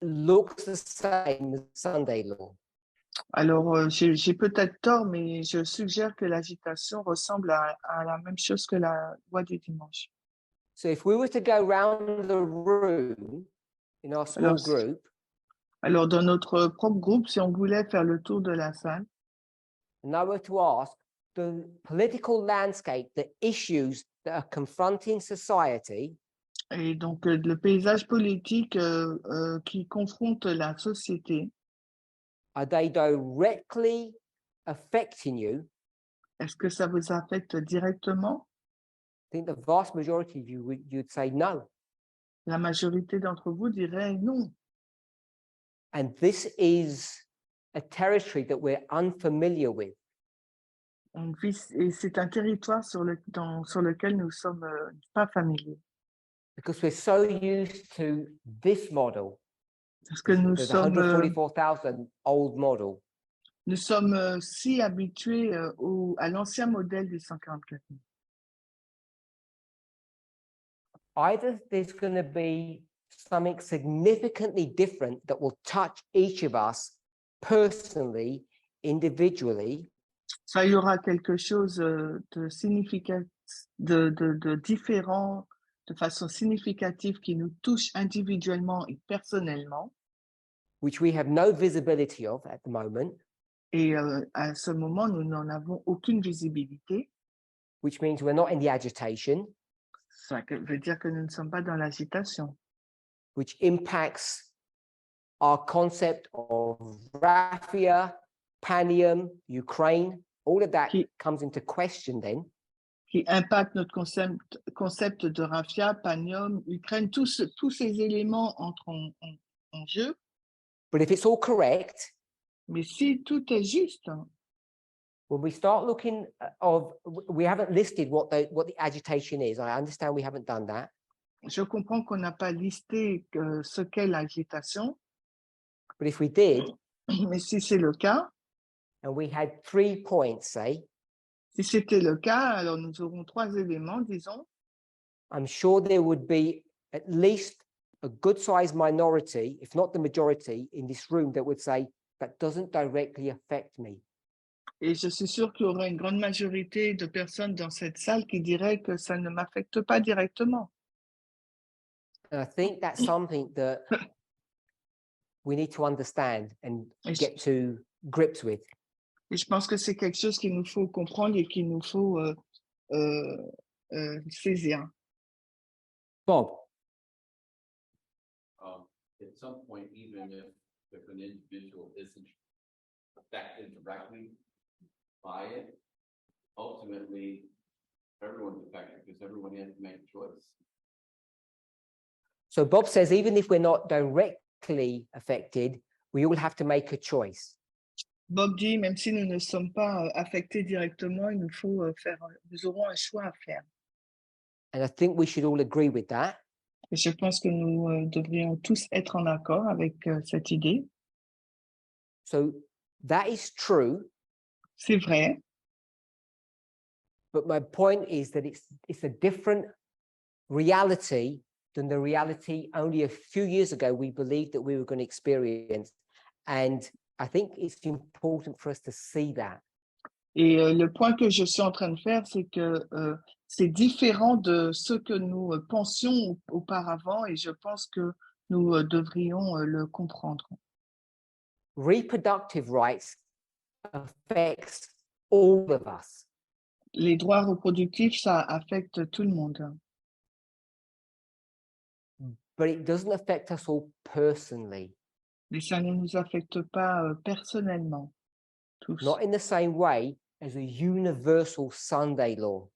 looks the same as Sunday law. Alors, j'ai peut-être tort, mais je suggère que l'agitation ressemble à la même chose que la loi du dimanche. So if we were to go around the room in our small group, Alors, dans notre propre groupe, si on voulait faire le tour de la salle, and I were to ask the political landscape, the issues that are confronting society, et donc le paysage politique qui confronte la société, are they directly affecting you? est-ce que ça vous affecte directement? I think the vast majority of you you'd say no. La majorité d'entre vous dirait non. And this is a territory that we're unfamiliar with. Et c'est un territoire sur lequel nous ne sommes pas familiers. Because we're so used to this model, Parce que nous the sommes 144,000 old model. Nous sommes si habitués à l'ancien modèle des 144 000. Either there's going to be something significantly different that will touch each of us personally, individually. Ça, il y aura quelque chose de différent, de façon significative qui nous touche individuellement et personnellement. Which we have no visibility of at the moment. Et à ce moment, nous n'en avons aucune visibilité. Which means we're not in the agitation. Ça veut dire que nous ne sommes pas dans l'agitation. Which impacts our concept of raffia, panium, Ukraine, all of that comes into question then. Qui impacte notre concept de raffia, panium, Ukraine, tous ces éléments entrent en jeu. But if it's all correct, mais si tout est juste, when we start looking we haven't listed what the agitation is. I understand we haven't done that. Je comprends qu'on n'a pas listé ce qu'est l'agitation. But if we did, mais si c'est le cas, and we had 3 points, say, si c'était le cas, alors nous aurons 3 éléments, disons. I'm sure there would be at least a good-sized minority, if not the majority, in this room that would say that doesn't directly affect me. Et je suis sûre qu'il y aura une grande majorité de personnes dans cette salle qui diraient que ça ne m'affecte pas directement. And I think that's something that we need to understand and get to grips with. Et je pense que c'est quelque chose qu'il nous faut comprendre et qu'il nous faut saisir. Bob? At some point, even if an individual isn't affected directly by it, ultimately, everyone's affected because everyone has to make a choice. So Bob says, even if we're not directly affected, we all have to make a choice. Bob dit, même si nous ne sommes pas affectés directement, nous aurons un choix à faire. And I think we should all agree with that. Et je pense que nous devrions tous être en accord avec cette idée. So that is true. C'est vrai, But my point is that it's a different reality than the reality only a few years ago we believed that we were going to experience. And I think it's important for us to see that. et le point que je suis en train de faire, c'est que c'est différent de ce que nous pensions auparavant et je pense que nous devrions le comprendre. Reproductive rights affects all of us. Les droits reproductifs, ça affecte tout le monde, But it doesn't affect us all personally, mais ça ne nous affecte pas personnellement, tous, not in the same way as a universal Sunday law.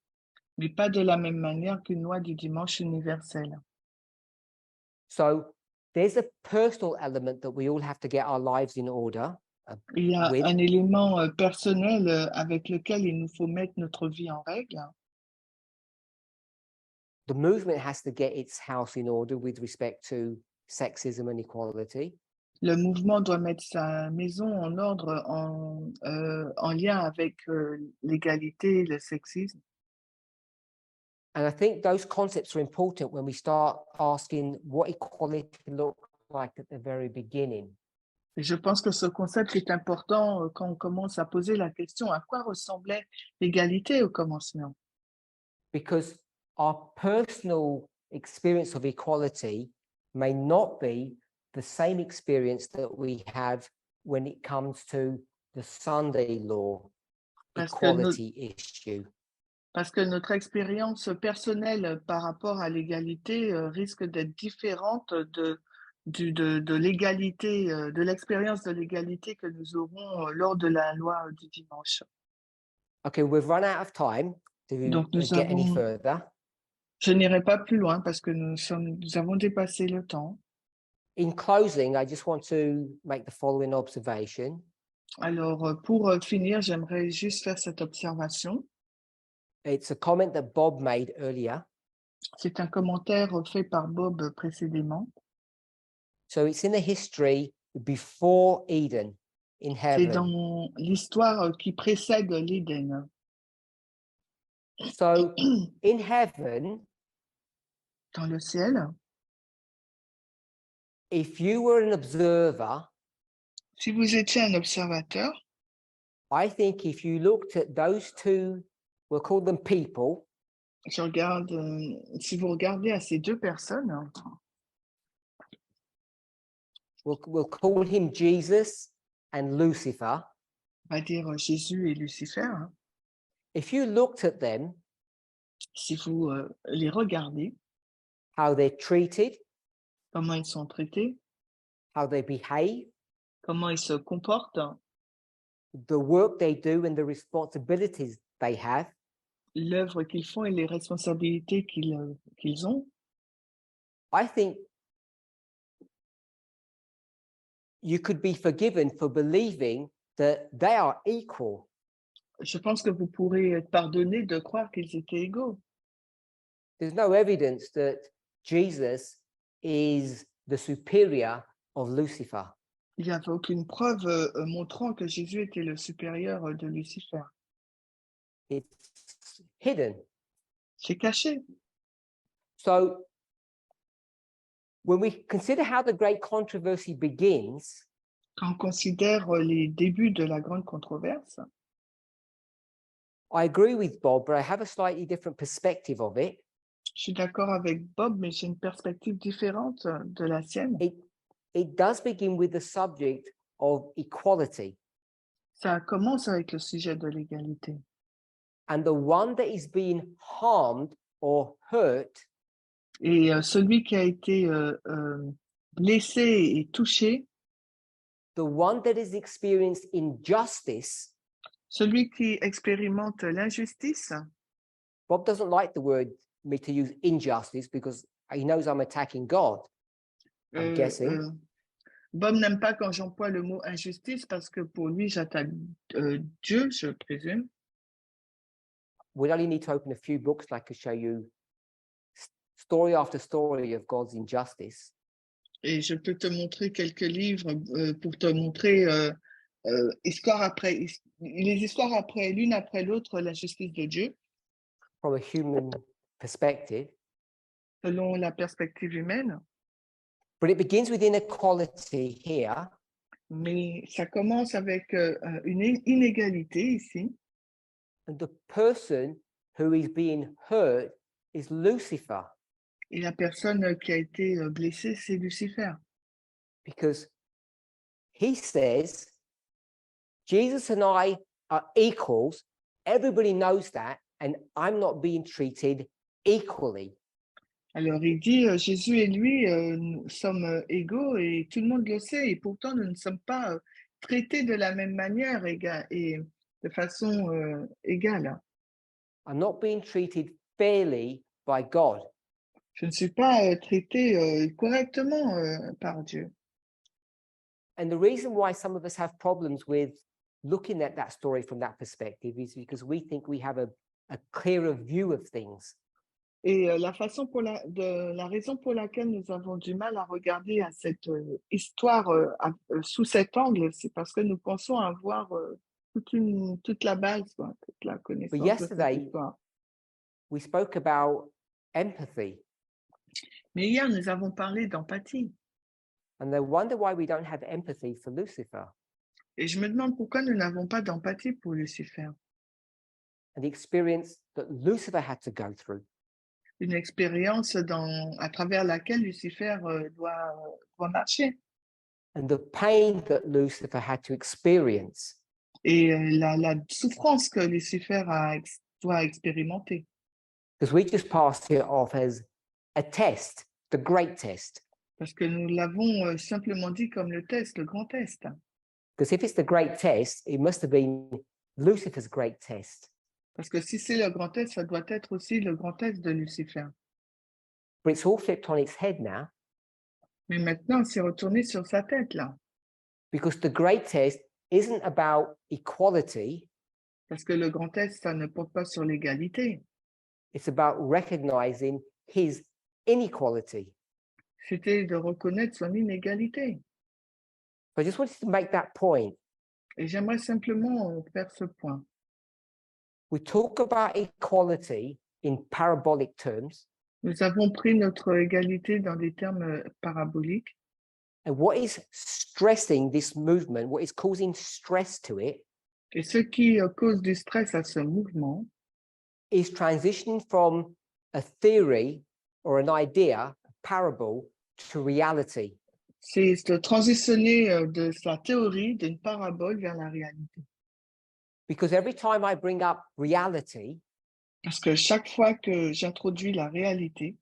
mais pas de la même manière qu'une loi du dimanche universelle. So there's a personal element that we all have to get our lives in order Il y a with. un élément personnel avec lequel il nous faut mettre notre vie en règle. The movement has to get its house in order with respect to sexism and equality. Le mouvement doit mettre sa maison en ordre en lien avec l'égalité et le sexisme. And I think those concepts are important when we start asking what equality looked like at the very beginning. Et je pense que ce concept est important quand on commence à poser la question à quoi ressemblait l'égalité au commencement. Because our personal experience of equality may not be the same experience that we have when it comes to the Sunday law equality issue. Parce que notre expérience personnelle par rapport à l'égalité risque d'être différente de l'égalité, de l'expérience de l'égalité que nous aurons lors de la loi du dimanche. Okay, we've run out of time to Donc, get any further. Je n'irai pas plus loin parce que nous avons dépassé le temps. In closing, I just want to make the following observation. Alors, pour finir, j'aimerais juste faire cette observation. It's a comment that Bob made earlier. C'est un commentaire fait par Bob précédemment. So it's in the history before Eden in C'est heaven. dans l'histoire qui précède l'Éden. So in heaven, Dans le ciel, if you were an observer, si vous étiez un observateur, I think if you looked at those two, we'll call them people, je regarde, si vous regardez à ces deux personnes, we'll call him Jesus and Lucifer. on va dire Jésus et Lucifer, If you looked at them, si vous les regardez, how they're treated, comment ils sont traités, how they behave, comment ils se comportent, the work they do and the responsibilities they have, l'œuvre qu'ils font et les responsabilités qu'ils ont, I think you could be forgiven for believing that they are equal. je pense que vous pourrez être pardonné de croire qu'ils étaient égaux. There's no evidence that Jesus is the superior of Lucifer. Il n'y avait aucune preuve montrant que Jésus était le supérieur de Lucifer. It's hidden. C'est caché. So when we consider how the great controversy begins, Quand on considère les débuts de la grande controverse, I agree with Bob, but I have a slightly different perspective of it. je suis d'accord avec Bob, mais j'ai une perspective différente de la sienne. It does begin with the subject of equality. Ça commence avec le sujet de l'égalité. And the one that is being harmed or hurt Et celui qui a été blessé et touché, the one that has experienced injustice, celui qui expérimente l'injustice, Bob doesn't like the word me to use injustice because he knows I'm attacking God, I'm guessing. Bob n'aime pas quand j'emploie le mot injustice parce que pour lui, j'attaque Dieu, je présume. We only need to open a few books, like I could show you story after story of God's injustice. Et je peux te montrer quelques livres pour te montrer les histoires après, l'une après l'autre, la justice de Dieu, From a human perspective, selon la perspective humaine. but it begins with inequality here, Mais ça commence avec une inégalité ici. and the person who is being hurt is Lucifer, Et la personne qui a été blessée, c'est Lucifer. because he says, Jesus and I are equals. Everybody knows that, and I'm not being treated equally. Alors il dit, Jésus et lui, nous sommes égaux et tout le monde le sait, et pourtant nous ne sommes pas traités de la même manière et de façon égale. I'm not being treated fairly by God. Je ne suis pas traité correctement par Dieu. And the reason why some of us have problems with looking at that story from that perspective is because we think we have a clearer view of things. Et la raison pour laquelle nous avons du mal à regarder à cette histoire sous cet angle, c'est parce que nous pensons avoir toute la base, quoi, toute la connaissance de cette yesterday, histoire. We spoke about empathy, Mais hier, nous avons parlé d'empathie. and they wonder why we don't have empathy for Lucifer Et je me demande pourquoi nous n'avons pas d'empathie pour Lucifer. and the experience that Lucifer had to go through. Une expérience à travers laquelle Lucifer doit marcher. And the pain that Lucifer had to experience. Et la souffrance que Lucifer doit expérimenter. Because we just passed it off as a test, the great test. Parce que nous l'avons simplement dit comme le test, le grand test. Because if it's the great test, it must have been Lucifer's great test. Parce que si c'est le grand test, ça doit être aussi le grand test de Lucifer. But it's all flipped on its head now. Mais maintenant, c'est retourné sur sa tête, là. Because the great test isn't about equality. Parce que le grand test, ça ne porte pas sur l'égalité. It's about recognizing his inequality. C'était de reconnaître son inégalité. So I just wanted to make that point. Et j'aimerais simplement faire ce point. We talk about equality in parabolic terms. Nous avons pris notre égalité dans des termes paraboliques. And what is stressing this movement, what is causing stress to it, Et ce qui cause du stress à ce mouvement, is transitioning from a theory or an idea, a parable, to reality. c'est de transitionner de sa théorie, d'une parabole vers la réalité. Because every time I bring up reality, Parce que chaque fois que j'introduis la réalité,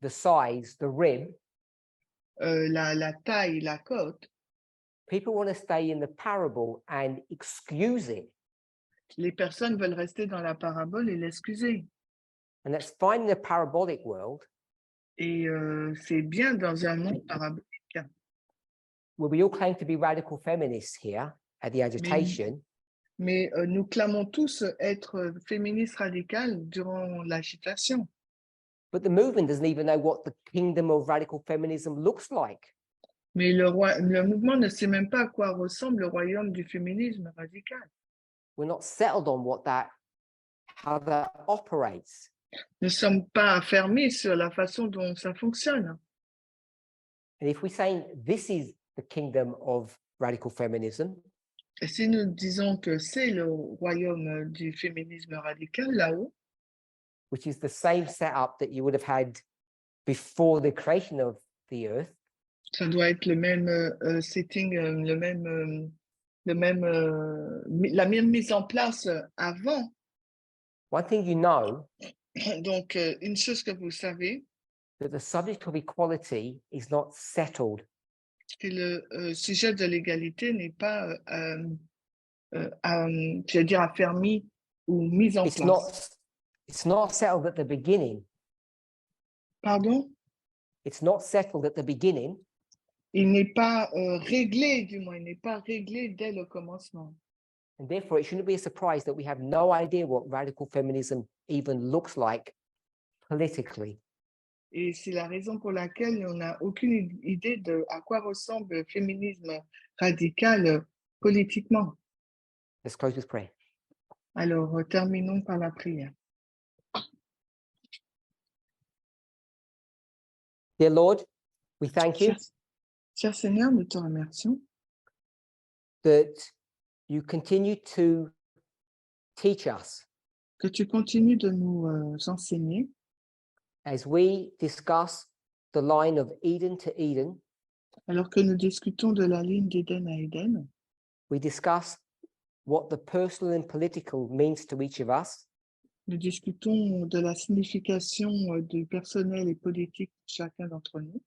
the size, the rib, la taille, la cote, people want to stay in the parable and excuse it. les personnes veulent rester dans la parabole et l'excuser. And that's fine in the parabolic world, Et c'est bien dans un monde parabolique. where we all claim to be radical feminists here at the agitation. Mais nous clamons tous être féministes radicales durant l'agitation. But the movement doesn't even know what the kingdom of radical feminism looks like. Mais le mouvement ne sait même pas à quoi ressemble le royaume du féminisme radical. We're not settled on how that operates. Nous ne sommes pas fermés sur la façon dont ça fonctionne. And if we say this is the kingdom of radical feminism, Et si nous disons que c'est le royaume du féminisme radical là-haut, which is the same setup that you would have had before the creation of the earth, ça doit être le même setting, la même mise en place avant. one thing you know, Donc, une chose que vous savez, that the subject of equality is not settled. que le sujet de l'égalité n'est pas, je veux dire, affermi ou mis en place. It's not settled at the beginning. Pardon? It's not settled at the beginning. Il n'est pas réglé, du moins, il n'est pas réglé dès le commencement. And therefore, it shouldn't be a surprise that we have no idea what radical feminism even looks like politically. Et c'est la raison pour laquelle on n'a aucune idée de à quoi ressemble le féminisme radical politiquement. Let's close with prayer. Alors, terminons par la prière. Dear Lord, we thank you Cher Seigneur, nous te remercions that you continue to teach us que tu continues de nous enseigner as we discuss the line of Eden to Eden. alors que nous discutons de la ligne d'Éden à Éden. We discuss what the personal and political means to each of us. Nous discutons de la signification du personnel et politique de chacun d'entre nous.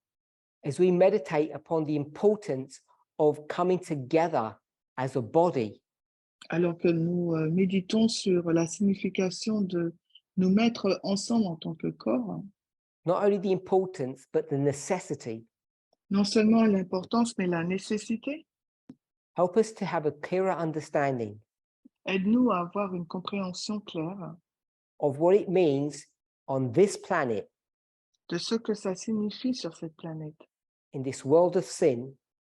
As we meditate upon the importance of coming together as a body, Alors que nous méditons sur la signification de nous mettre ensemble en tant que corps, not only the importance, but the necessity. non seulement l'importance, mais la nécessité. Help us to have a clearer understanding Aide-nous à avoir une compréhension claire of what it means on this planet, de ce que ça signifie sur cette planète, in this world of sin,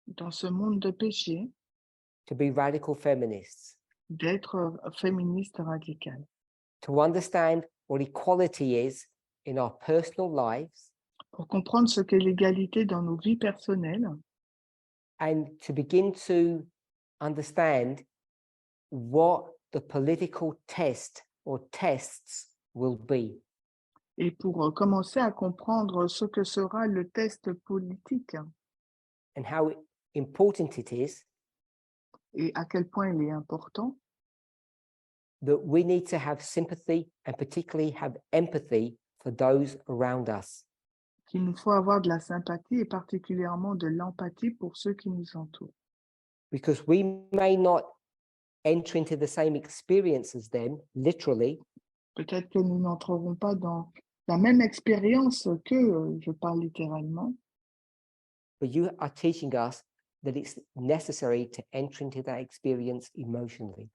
dans ce monde de péché, to be radical feminists, d'être féministe radical, to understand what equality is in our personal lives, pour comprendre ce qu'est l'égalité dans nos vies personnelles and to begin to understand what the political test or tests will be. et pour commencer à comprendre ce que sera le test politique And how important it is et à quel point il est important that we need to have sympathy and particularly have empathy for those around us. qu'il nous faut avoir de la sympathie et particulièrement de l'empathie pour ceux qui nous entourent. Because we may not enter into the same experience as them, literally, Peut-être que nous n'entrerons pas dans la même expérience qu'eux, je parle littéralement, but you are teaching us that it's necessary to enter into that experience emotionally.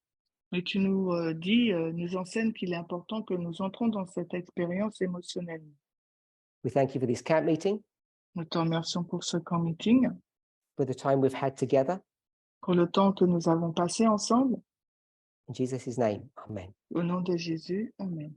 mais tu nous nous enseignes qu'il est important que nous entrons dans cette expérience émotionnellement. We thank you for this camp meeting, Nous te remercions pour ce camp meeting, for the time we've had together. pour le temps que nous avons passé ensemble. In Jesus' name, amen. Au nom de Jésus, amen.